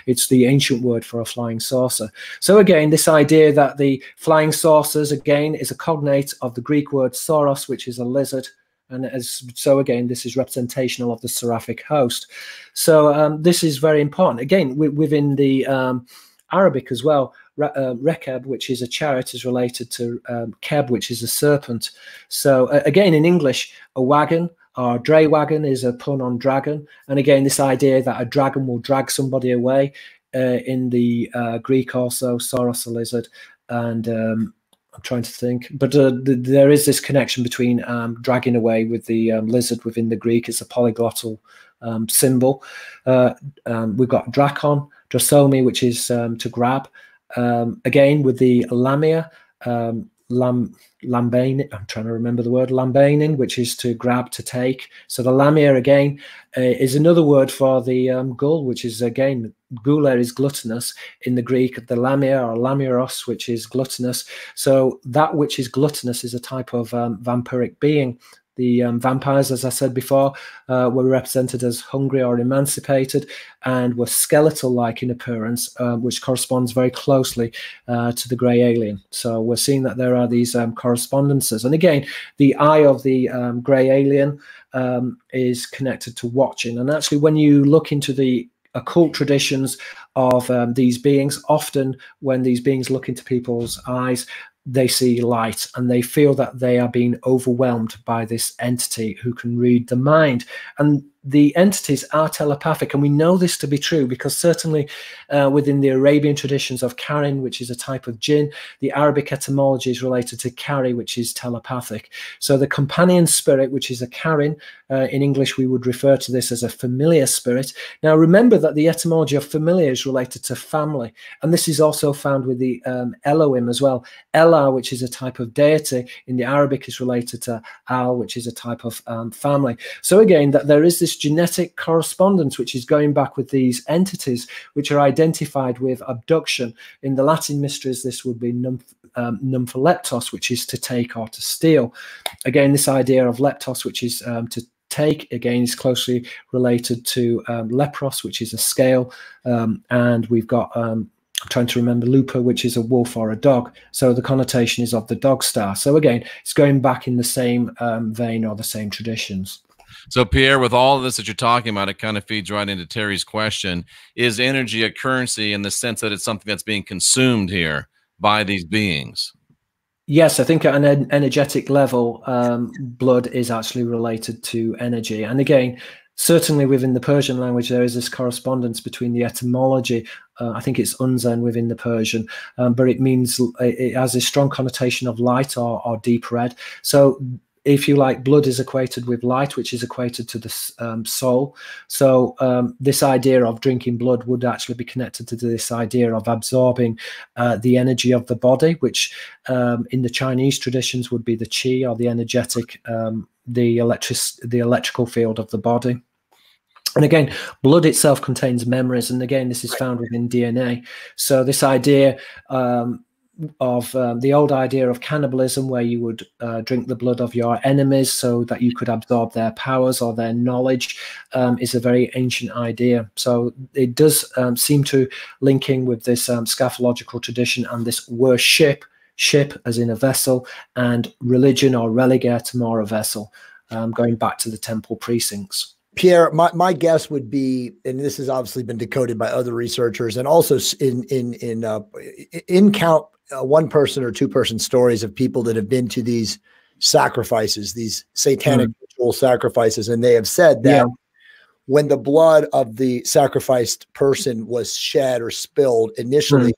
It's the ancient word for a flying saucer. So again, this idea that the flying saucers, again, is a cognate of the Greek word sauros, which is a lizard. And so again, this is representational of the seraphic host. So this is very important. Again, within the Arabic as well, rekeb, which is a chariot, is related to keb, which is a serpent. So again, in English, a wagon, or dray wagon is a pun on dragon. And again, this idea that a dragon will drag somebody away. In the Greek also, sauros, a lizard. And I'm trying to think. But there is this connection between dragging away with the lizard within the Greek. It's a polyglottal symbol. We've got drakon, drasomi, which is to grab. Again, with the lamia, lambain, I'm trying to remember the word, lambainin, which is to grab, to take. So the lamia, again, is another word for the gull, which is, again, gula is gluttonous in the Greek, the lamia or lamiros, which is gluttonous. So that which is gluttonous is a type of vampiric being. The vampires, as I said before, were represented as hungry or emancipated and were skeletal-like in appearance, which corresponds very closely to the grey alien. So we're seeing that there are these correspondences. And again, the eye of the grey alien is connected to watching. And actually, when you look into the occult traditions of these beings, often when these beings look into people's eyes, they see light and they feel that they are being overwhelmed by this entity who can read the mind. And the entities are telepathic, and we know this to be true because certainly within the Arabian traditions of Karin, which is a type of jinn, the Arabic etymology is related to Kari, which is telepathic. So the companion spirit, which is a Karin, in English we would refer to this as a familiar spirit. Now remember that the etymology of familiar is related to family, and this is also found with the Elohim as well. Elah, which is a type of deity in the Arabic, is related to Al, which is a type of family. So again, that there is this genetic correspondence which is going back with these entities which are identified with abduction. In the Latin mysteries, this would be nympholeptos, which is to take or to steal. Again, this idea of leptos, which is to take, again, is closely related to lepros, which is a scale, and we've got I'm trying to remember lupa, which is a wolf or a dog. So the connotation is of the dog star. So again, it's going back in the same vein or the same traditions. So Pierre, with all of this that you're talking about, it kind of feeds right into Terry's question. Is energy a currency in the sense that it's something that's being consumed here by these beings? Yes, I think at an energetic level, blood is actually related to energy. And again, certainly within the Persian language, there is this correspondence between the etymology. I think it's unzen within the Persian, but it means, it has a strong connotation of light or deep red. So if you like, blood is equated with light, which is equated to the soul. So this idea of drinking blood would actually be connected to this idea of absorbing the energy of the body, which in the Chinese traditions would be the qi, or the energetic, the electrical field of the body. And again, blood itself contains memories. And again, this is found within DNA. So this idea the old idea of cannibalism, where you would drink the blood of your enemies so that you could absorb their powers or their knowledge, is a very ancient idea. So it does seem to link in with this scatological tradition and this worship, ship as in a vessel, and religion or religare, a vessel, going back to the temple precincts. Pierre, my guess would be, and this has obviously been decoded by other researchers, and also in count one person or two person stories of people that have been to these sacrifices, these satanic ritual sacrifices, and they have said that when the blood of the sacrificed person was shed or spilled initially,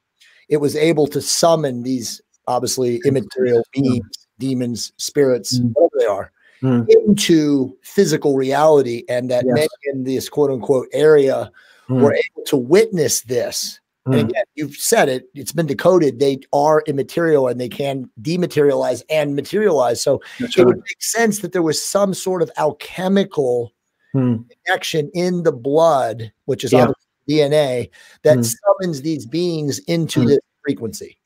it was able to summon these obviously immaterial beings, demons, spirits, whatever they are, into physical reality, and that men in this quote unquote area were able to witness this. And again, you've said it, it's been decoded. They are immaterial and they can dematerialize and materialize. So it would make sense that there was some sort of alchemical connection in the blood, which is obviously DNA, that summons these beings into this frequency.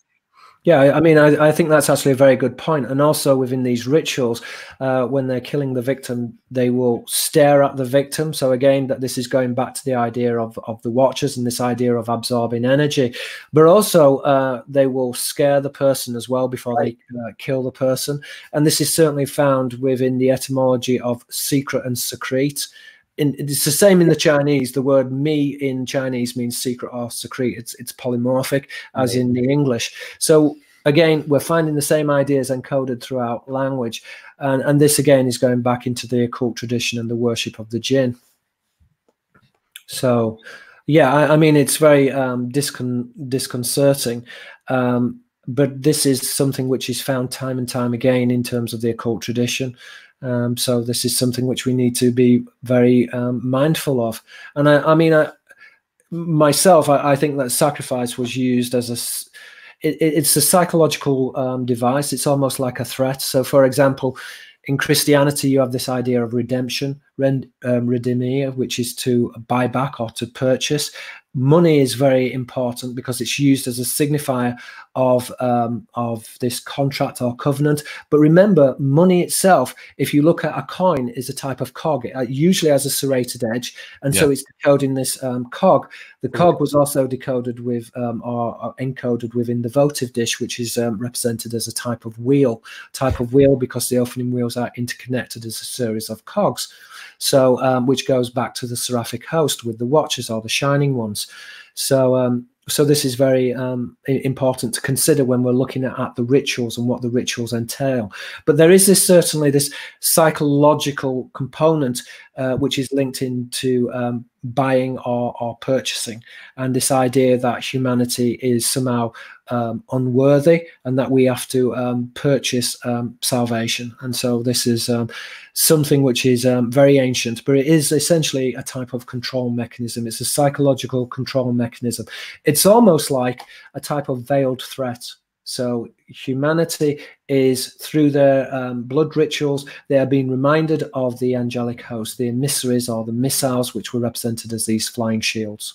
Yeah, I mean, I think that's actually a very good point. And also within these rituals, when they're killing the victim, they will stare at the victim. So again, that this is going back to the idea of the watchers and this idea of absorbing energy. But also they will scare the person as well before they kill the person. And this is certainly found within the etymology of secret and secrete. It's the same in the Chinese. The word "me" in Chinese means secret or secrete. It's polymorphic as in the English. So again, we're finding the same ideas encoded throughout language, and this again is going back into the occult tradition and the worship of the jinn. So, yeah, I mean, it's very disconcerting. But this is something which is found time and time again in terms of the occult tradition. So this is something which we need to be very mindful of. And I mean, myself, I think that sacrifice was used as it's a psychological device. It's almost like a threat. So, for example, in Christianity, you have this idea of redemption, redemia, which is to buy back or to purchase. Money is very important because it's used as a signifier of this contract or covenant. But remember, money itself, if you look at a coin, is a type of cog. It usually has a serrated edge, and so it's decoding this cog. The cog was also decoded with or encoded within the votive dish, which is represented as a type of wheel because the opening wheels are interconnected as a series of cogs. So, which goes back to the seraphic host with the watchers or the shining ones. So, so this is very important to consider when we're looking at the rituals and what the rituals entail. But there is certainly this psychological component which is linked into buying or purchasing, and this idea that humanity is somehow unworthy and that we have to purchase salvation. And so this is something which is very ancient, but it is essentially a type of control mechanism. It's a psychological control mechanism. It's almost like a type of veiled threat. So humanity is, through their blood rituals, they are being reminded of the angelic host, the emissaries or the missiles, which were represented as these flying shields,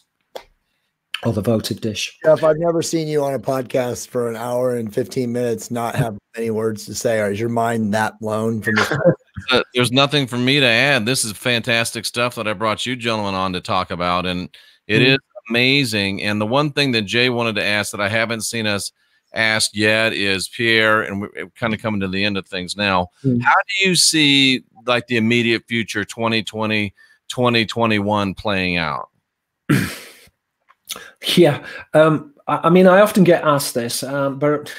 or the votive dish. Jeff, I've never seen you on a podcast for an hour and 15 minutes not have any words to say. Or is your mind that blown from this? There's nothing for me to add. This is fantastic stuff that I brought you gentlemen on to talk about, and it is amazing. And the one thing that Jay wanted to ask that I haven't seen us asked yet is, Pierre, and we're kind of coming to the end of things now, how do you see like the immediate future, 2020, 2021 playing out? Yeah, I mean, I often get asked this, but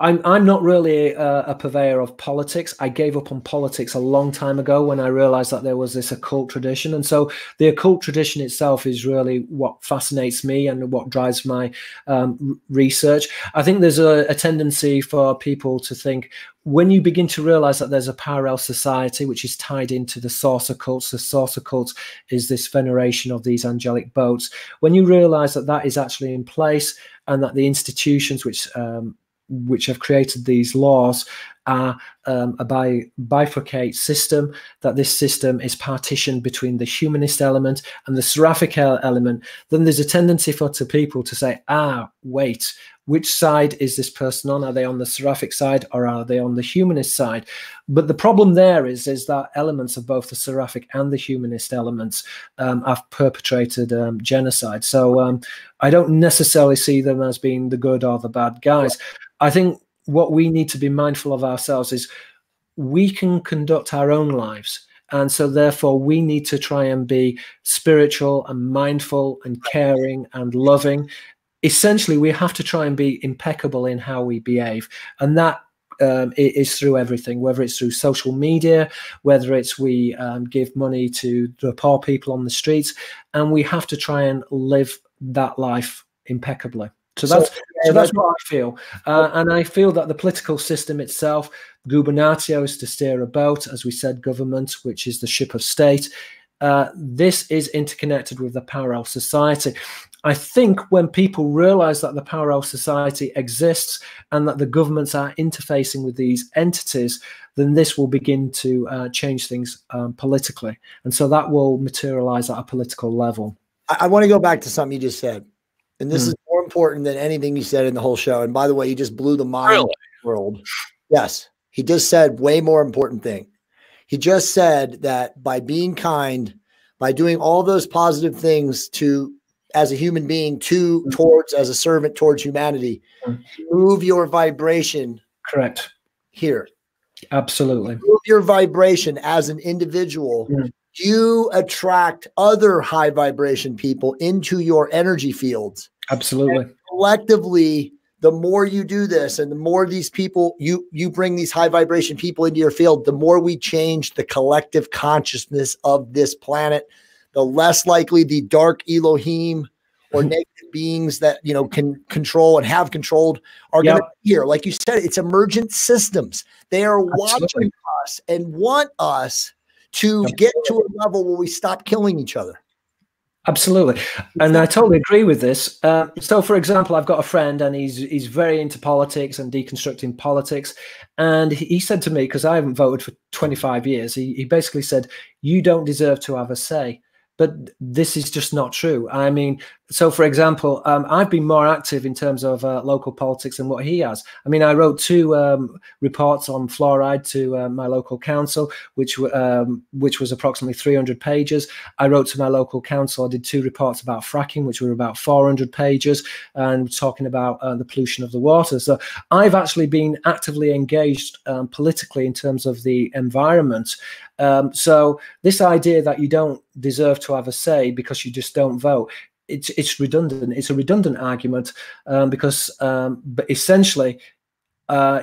I'm not really a purveyor of politics. I gave up on politics a long time ago when I realized that there was this occult tradition. And so the occult tradition itself is really what fascinates me and what drives my research. I think there's a tendency for people to think, when you begin to realize that there's a parallel society which is tied into the source occults, the source occults is this veneration of these angelic boats. When you realize that that is actually in place, and that the institutions which have created these laws are a bifurcate system, that this system is partitioned between the humanist element and the seraphic element, then there's a tendency for people to say, wait, which side is this person on? Are they on the seraphic side or are they on the humanist side? But the problem there is that elements of both the seraphic and the humanist elements have perpetrated genocide. So I don't necessarily see them as being the good or the bad guys. I think what we need to be mindful of ourselves is we can conduct our own lives. And so therefore we need to try and be spiritual and mindful and caring and loving. Essentially, we have to try and be impeccable in how we behave. And that is through everything, whether it's through social media, whether it's we give money to the poor people on the streets, and we have to try and live that life impeccably. So that's what I feel. And I feel that the political system itself, gubernatio is to steer a boat, as we said, government, which is the ship of state. This is interconnected with the parallel society. I think when people realize that the parallel society exists and that the governments are interfacing with these entities, then this will begin to change things politically. And so that will materialize at a political level. I want to go back to something you just said. And this is more important than anything you said in the whole show. And by the way, you just blew the mind of the world. Yes. He just said way more important thing. He just said that by being kind, by doing all those positive things to, as a human being, towards, as a servant towards humanity, move your vibration. Correct. Here. Absolutely. Move your vibration as an individual. You attract other high vibration people into your energy fields. Absolutely. And collectively, the more you do this and the more these people, you bring these high vibration people into your field, the more we change the collective consciousness of this planet, the less likely the dark Elohim or negative beings that, you know, can control and have controlled are going to be here. Like you said, it's emergent systems. They are watching us and want us to get to a level where we stop killing each other. Absolutely. And I totally agree with this. So, for example, I've got a friend and he's very into politics and deconstructing politics. And he said to me, because I haven't voted for 25 years, he basically said, you don't deserve to have a say. But this is just not true. I mean, so for example, I've been more active in terms of local politics than what he has. I mean, I wrote 2 reports on fluoride to my local council, which was approximately 300 pages. I wrote to my local council. I did 2 reports about fracking, which were about 400 pages, and talking about the pollution of the water. So I've actually been actively engaged politically in terms of the environment. So this idea that you don't deserve to have a say because you just don't vote, it's redundant. It's a redundant argument because but essentially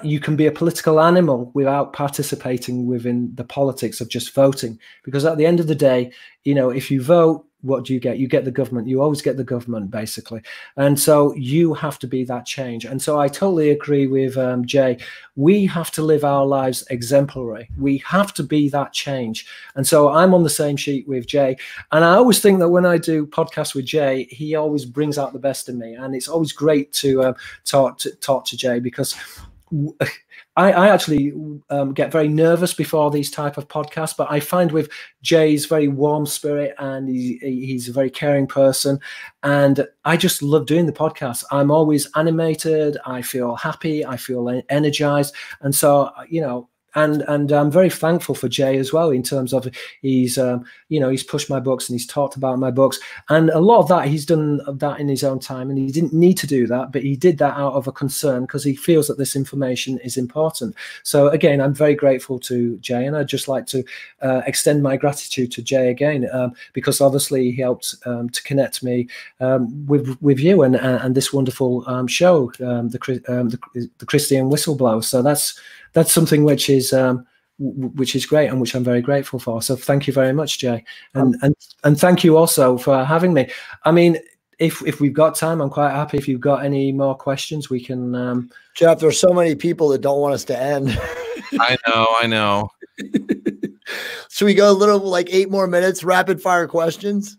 you can be a political animal without participating within the politics of just voting. Because at the end of the day, you know, if you vote, what do you get? You get the government. You always get the government, basically. And so you have to be that change. And so I totally agree with Jay. We have to live our lives exemplary. We have to be that change. And so I'm on the same sheet with Jay. And I always think that when I do podcasts with Jay, he always brings out the best in me. And it's always great to talk to Jay, because I actually get very nervous before these type of podcasts, but I find with Jay's very warm spirit, and he's a very caring person, and I just love doing the podcast. I'm always animated. I feel happy. I feel energized. And so, you know, and I'm very thankful for Jay as well, in terms of he's pushed my books and he's talked about my books, and a lot of that he's done that in his own time, and he didn't need to do that, but he did that out of a concern because he feels that this information is important. So again, I'm very grateful to Jay, and I'd just like to extend my gratitude to Jay again, because obviously he helped to connect me with you and this wonderful show, the Christian Whistleblower. So that's something which is great and which I'm very grateful for. So thank you very much, Jay, and thank you also for having me. I mean, if we've got time, I'm quite happy. If you've got any more questions, we can. Jeff, there's so many people that don't want us to end. I know. So we go a little, like 8 more minutes, rapid fire questions.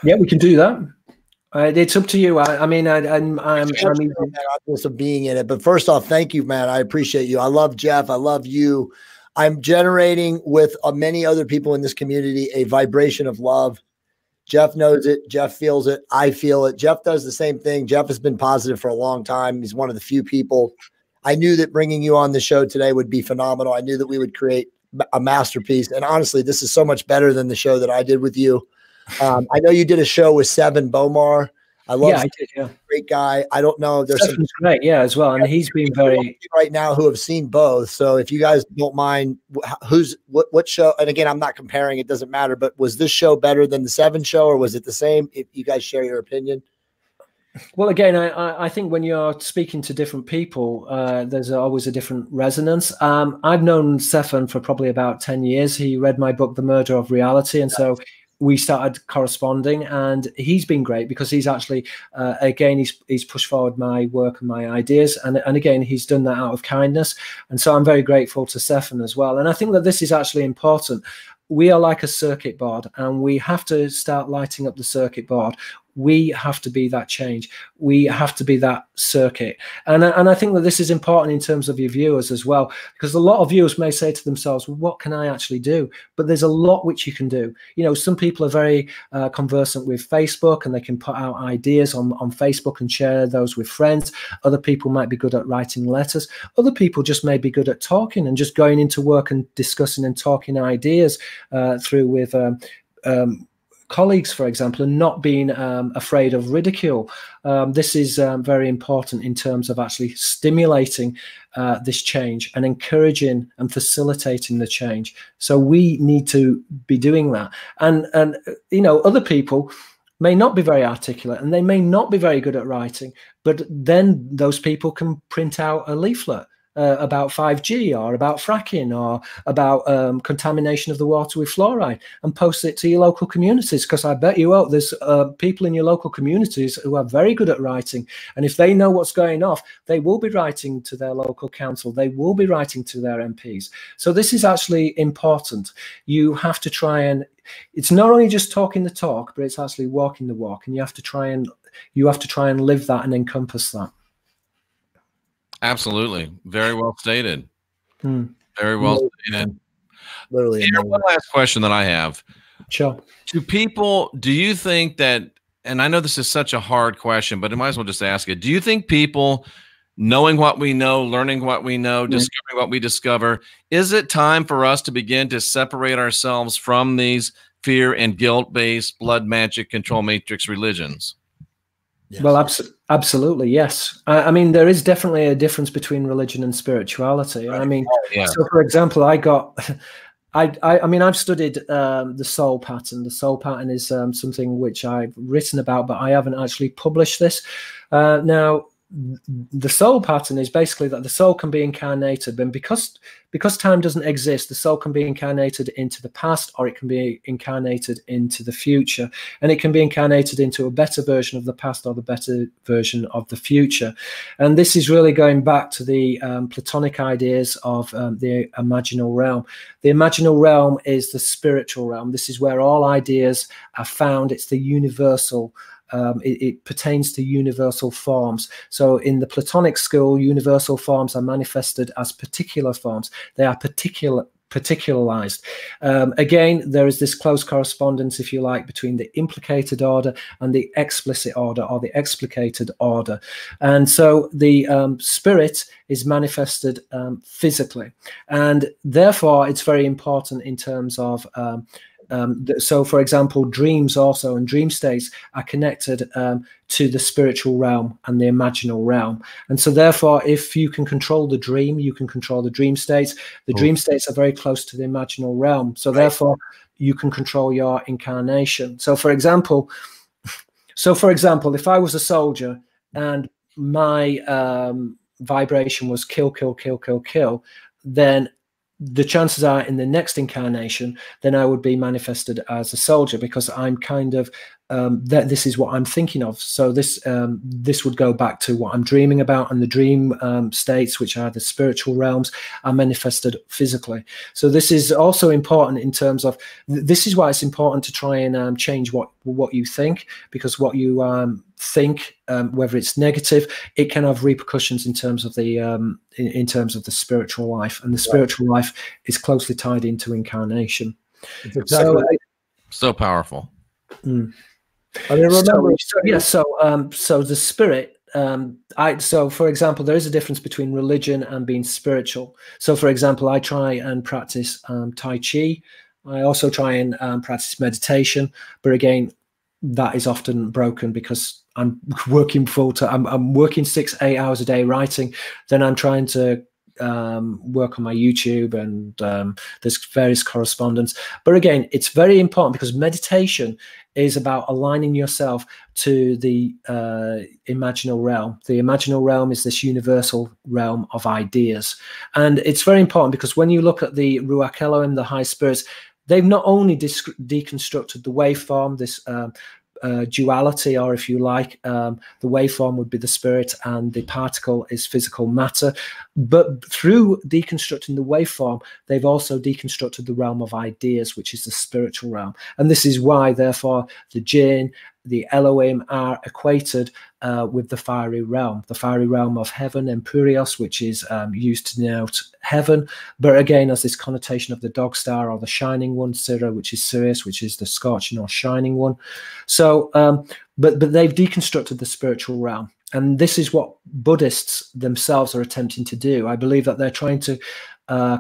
Yeah, we can do that. It's up to you. I'm just being in it. But first off, thank you, man. I appreciate you. I love Jeff. I love you. I'm generating with many other people in this community a vibration of love. Jeff knows it. Jeff feels it. I feel it. Jeff does the same thing. Jeff has been positive for a long time. He's one of the few people. I knew that bringing you on the show today would be phenomenal. I knew that we would create a masterpiece. And honestly, this is so much better than the show that I did with you. I know you did a show with Seven Bomar. I love I did, great guy. I don't know. There's some great, as well. And he's been very right now who have seen both. So if you guys don't mind, what show? And again, I'm not comparing. It doesn't matter. But was this show better than the Seven show, or was it the same? If you guys share your opinion. Well, again, I think when you're speaking to different people, there's always a different resonance. I've known Stefan for probably about 10 years. He read my book, The Murder of Reality. And so we started corresponding, and he's been great because he's actually, again, he's pushed forward my work and my ideas. And again, he's done that out of kindness. And so I'm very grateful to Stefan as well. And I think that this is actually important. We are like a circuit board, and we have to start lighting up the circuit board. We have to be that change. We have to be that circuit. And I think that this is important in terms of your viewers as well, because a lot of viewers may say to themselves, well, what can I actually do? But there's a lot which you can do. You know, some people are very conversant with Facebook, and they can put out ideas on Facebook and share those with friends. Other people might be good at writing letters. Other people just may be good at talking and just going into work and discussing and talking ideas through with colleagues, for example, and not being afraid of ridicule. This is very important in terms of actually stimulating this change and encouraging and facilitating the change. So we need to be doing that. And you know, other people may not be very articulate, and they may not be very good at writing, but then those people can print out a leaflet about 5G or about fracking or about contamination of the water with fluoride and post it to your local communities, because I bet you won't. There's people in your local communities who are very good at writing, and if they know what's going on, they will be writing to their local council, they will be writing to their MPs. So this is actually important. You have to try and, it's not only just talking the talk, but it's actually walking the walk, and you have to try and live that and encompass that. Absolutely. Very well stated. Very well stated. Literally. Here, one last question that I have. Sure. Do you think that, and I know this is such a hard question, but I might as well just ask it. Do you think people, knowing what we know, learning what we know, discovering what we discover, is it time for us to begin to separate ourselves from these fear and guilt-based blood magic control matrix religions? Yes. Well, absolutely, yes. I mean, there is definitely a difference between religion and spirituality. Right. I mean, so for example, I mean, I've studied the soul pattern. The soul pattern is something which I've written about, but I haven't actually published this. Now, the soul pattern is basically that the soul can be incarnated, and because time doesn't exist, the soul can be incarnated into the past, or it can be incarnated into the future, and it can be incarnated into a better version of the past or the better version of the future. And this is really going back to the Platonic ideas of the imaginal realm. The imaginal realm is the spiritual realm. This is where all ideas are found. It's the universal. It pertains to universal forms. So in the Platonic school, universal forms are manifested as particular forms. They are particularized. Again, there is this close correspondence, if you like, between the implicated order and the explicit order, or the explicated order. And so the spirit is manifested physically. And therefore, it's very important in terms of so, for example, dreams also and dream states are connected to the spiritual realm and the imaginal realm. And so, therefore, if you can control the dream, you can control the dream states. The dream states are very close to the imaginal realm. So, therefore, you can control your incarnation. So, for example, if I was a soldier and my vibration was kill, kill, kill, kill, kill, then the chances are in the next incarnation, then I would be manifested as a soldier, because I'm kind of that this is what I'm thinking of. So this would go back to what I'm dreaming about, and the dream states, which are the spiritual realms, are manifested physically. So this is also important in terms of, this is why it's important to try and change what you think, because what you think, whether it's negative, it can have repercussions in terms of the spiritual life, and the spiritual life is closely tied into incarnation. So powerful. Mm. I mean, remember, so the spirit. So for example, there is a difference between religion and being spiritual. So for example, I try and practice Tai Chi. I also try and practice meditation, but again, that is often broken because I'm working full time. I'm working 6-8 hours a day writing. Then I'm trying to work on my YouTube, and there's various correspondence. But again, it's very important because meditation is about aligning yourself to the imaginal realm. The imaginal realm is this universal realm of ideas. And it's very important because when you look at the Ruach Elohim, the high spirits, they've not only deconstructed the waveform, this duality, or if you like, the waveform would be the spirit and the particle is physical matter. But through deconstructing the waveform, they've also deconstructed the realm of ideas, which is the spiritual realm. And this is why, therefore, the jinn, the Elohim are equated with the fiery realm of heaven, Empyreos, which is used to denote heaven, but again has this connotation of the dog star or the shining one, Sirah, which is Sirius, which is the scorching or shining one. So, but they've deconstructed the spiritual realm. And this is what Buddhists themselves are attempting to do. I believe that they're trying to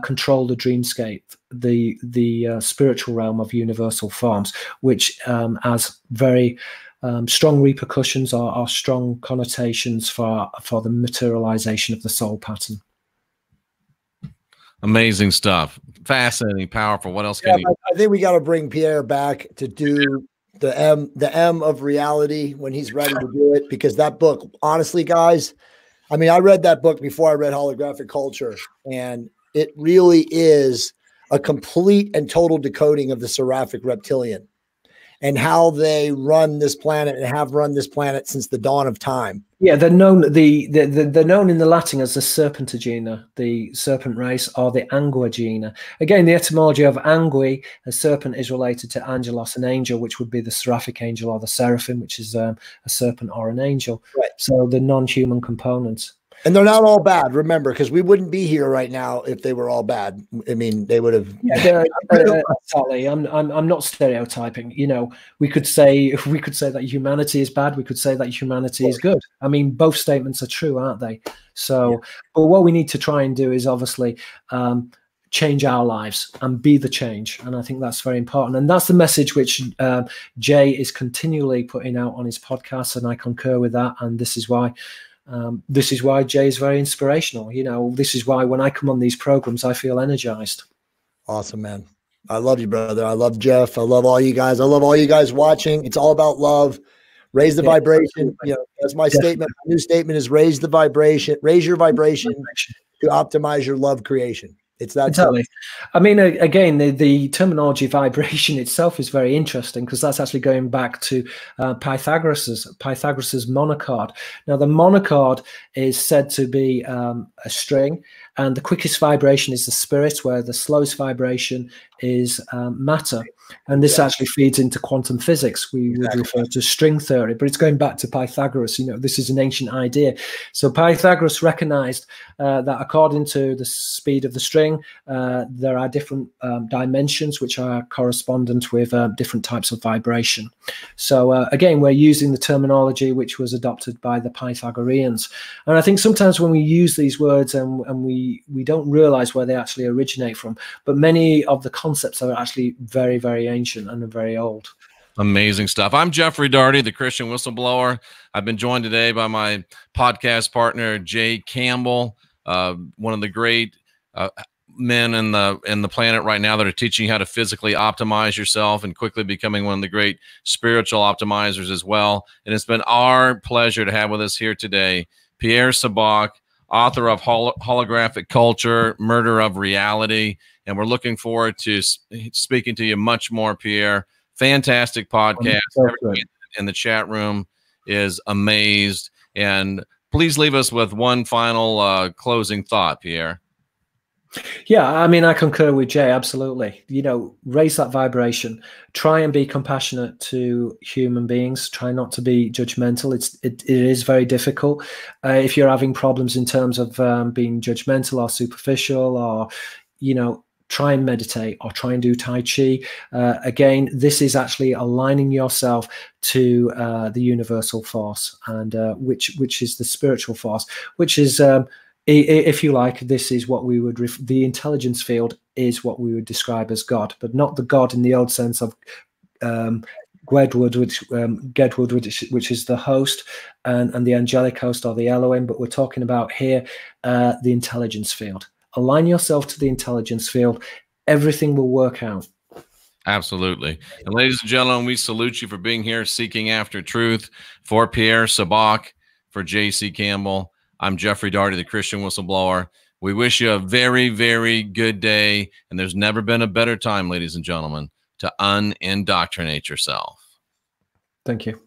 control the dreamscape, the spiritual realm of universal forms, which has very strong repercussions or strong connotations for the materialization of the soul pattern. Amazing stuff. Fascinating, powerful. What else can you? I think we got to bring Pierre back to do the M of reality when he's ready to do it, because that book, honestly, guys, I mean, I read that book before I read Holographic Culture, and it really is a complete and total decoding of the seraphic reptilian and how they run this planet and have run this planet since the dawn of time. Yeah, they're known they're known in the Latin as the Serpentagena, the serpent race, or the Anguagena. Again, the etymology of angui, a serpent, is related to angelos, an angel, which would be the seraphic angel or the seraphim, which is a serpent or an angel. Right. So the non-human components. And they're not all bad, remember, because we wouldn't be here right now if they were all bad. I mean, they would have. Yeah, Sally, I'm not stereotyping. You know, we could say that humanity is bad. We could say that humanity is good. I mean, both statements are true, aren't they? So, yeah. But what we need to try and do is obviously change our lives and be the change. And I think that's very important. And that's the message which Jay is continually putting out on his podcast, and I concur with that. And this is why. Jay is very inspirational. You know, this is why when I come on these programs, I feel energized. Awesome, man. I love you, brother. I love Jeff. I love all you guys. I love all you guys watching. It's all about love. Raise the vibration. You know, that's my statement. My new statement is raise the vibration, raise your vibration to optimize your love creation. It's that exactly. I mean, again, the terminology vibration itself is very interesting because that's actually going back to Pythagoras's monocard. Now, the monocard is said to be a string, and the quickest vibration is the spirit, where the slowest vibration is matter. And this actually feeds into quantum physics. We would refer to string theory, but it's going back to Pythagoras. You know, this is an ancient idea. So Pythagoras recognized that according to the speed of the string, there are different dimensions which are correspondent with different types of vibration. So again, we're using the terminology which was adopted by the Pythagoreans. And I think sometimes when we use these words and we don't realize where they actually originate from, but many of the concepts are actually very, very ancient and very old. Amazing stuff. I'm Jeffrey Daugherty, the Christian Whistleblower. I've been joined today by my podcast partner, Jay Campbell, one of the great men in the planet right now that are teaching you how to physically optimize yourself and quickly becoming one of the great spiritual optimizers as well. And it's been our pleasure to have with us here today Pierre Sabak, author of Holographic Culture, Murder of Reality. And we're looking forward to speaking to you much more, Pierre. Fantastic podcast. Everybody in the chat room is amazed. And please leave us with one final closing thought, Pierre. Yeah, I mean, I concur with Jay, absolutely. You know, raise that vibration. Try and be compassionate to human beings. Try not to be judgmental. It is very difficult. If you're having problems in terms of being judgmental or superficial, or, you know, try and meditate or try and do Tai Chi. Again, this is actually aligning yourself to the universal force, and which is the spiritual force, which is, if you like, this is what we would, the intelligence field is what we would describe as God, but not the God in the old sense of Gedwood, which is the host, and the angelic host, or the Elohim, but we're talking about here the intelligence field. Align yourself to the intelligence field. Everything will work out. Absolutely. And ladies and gentlemen, we salute you for being here, seeking after truth. For Pierre Sabak, for Jay Campbell, I'm Jeffrey Daugherty, the Christian Whistleblower. We wish you a very, very good day. And there's never been a better time, ladies and gentlemen, to unindoctrinate yourself. Thank you.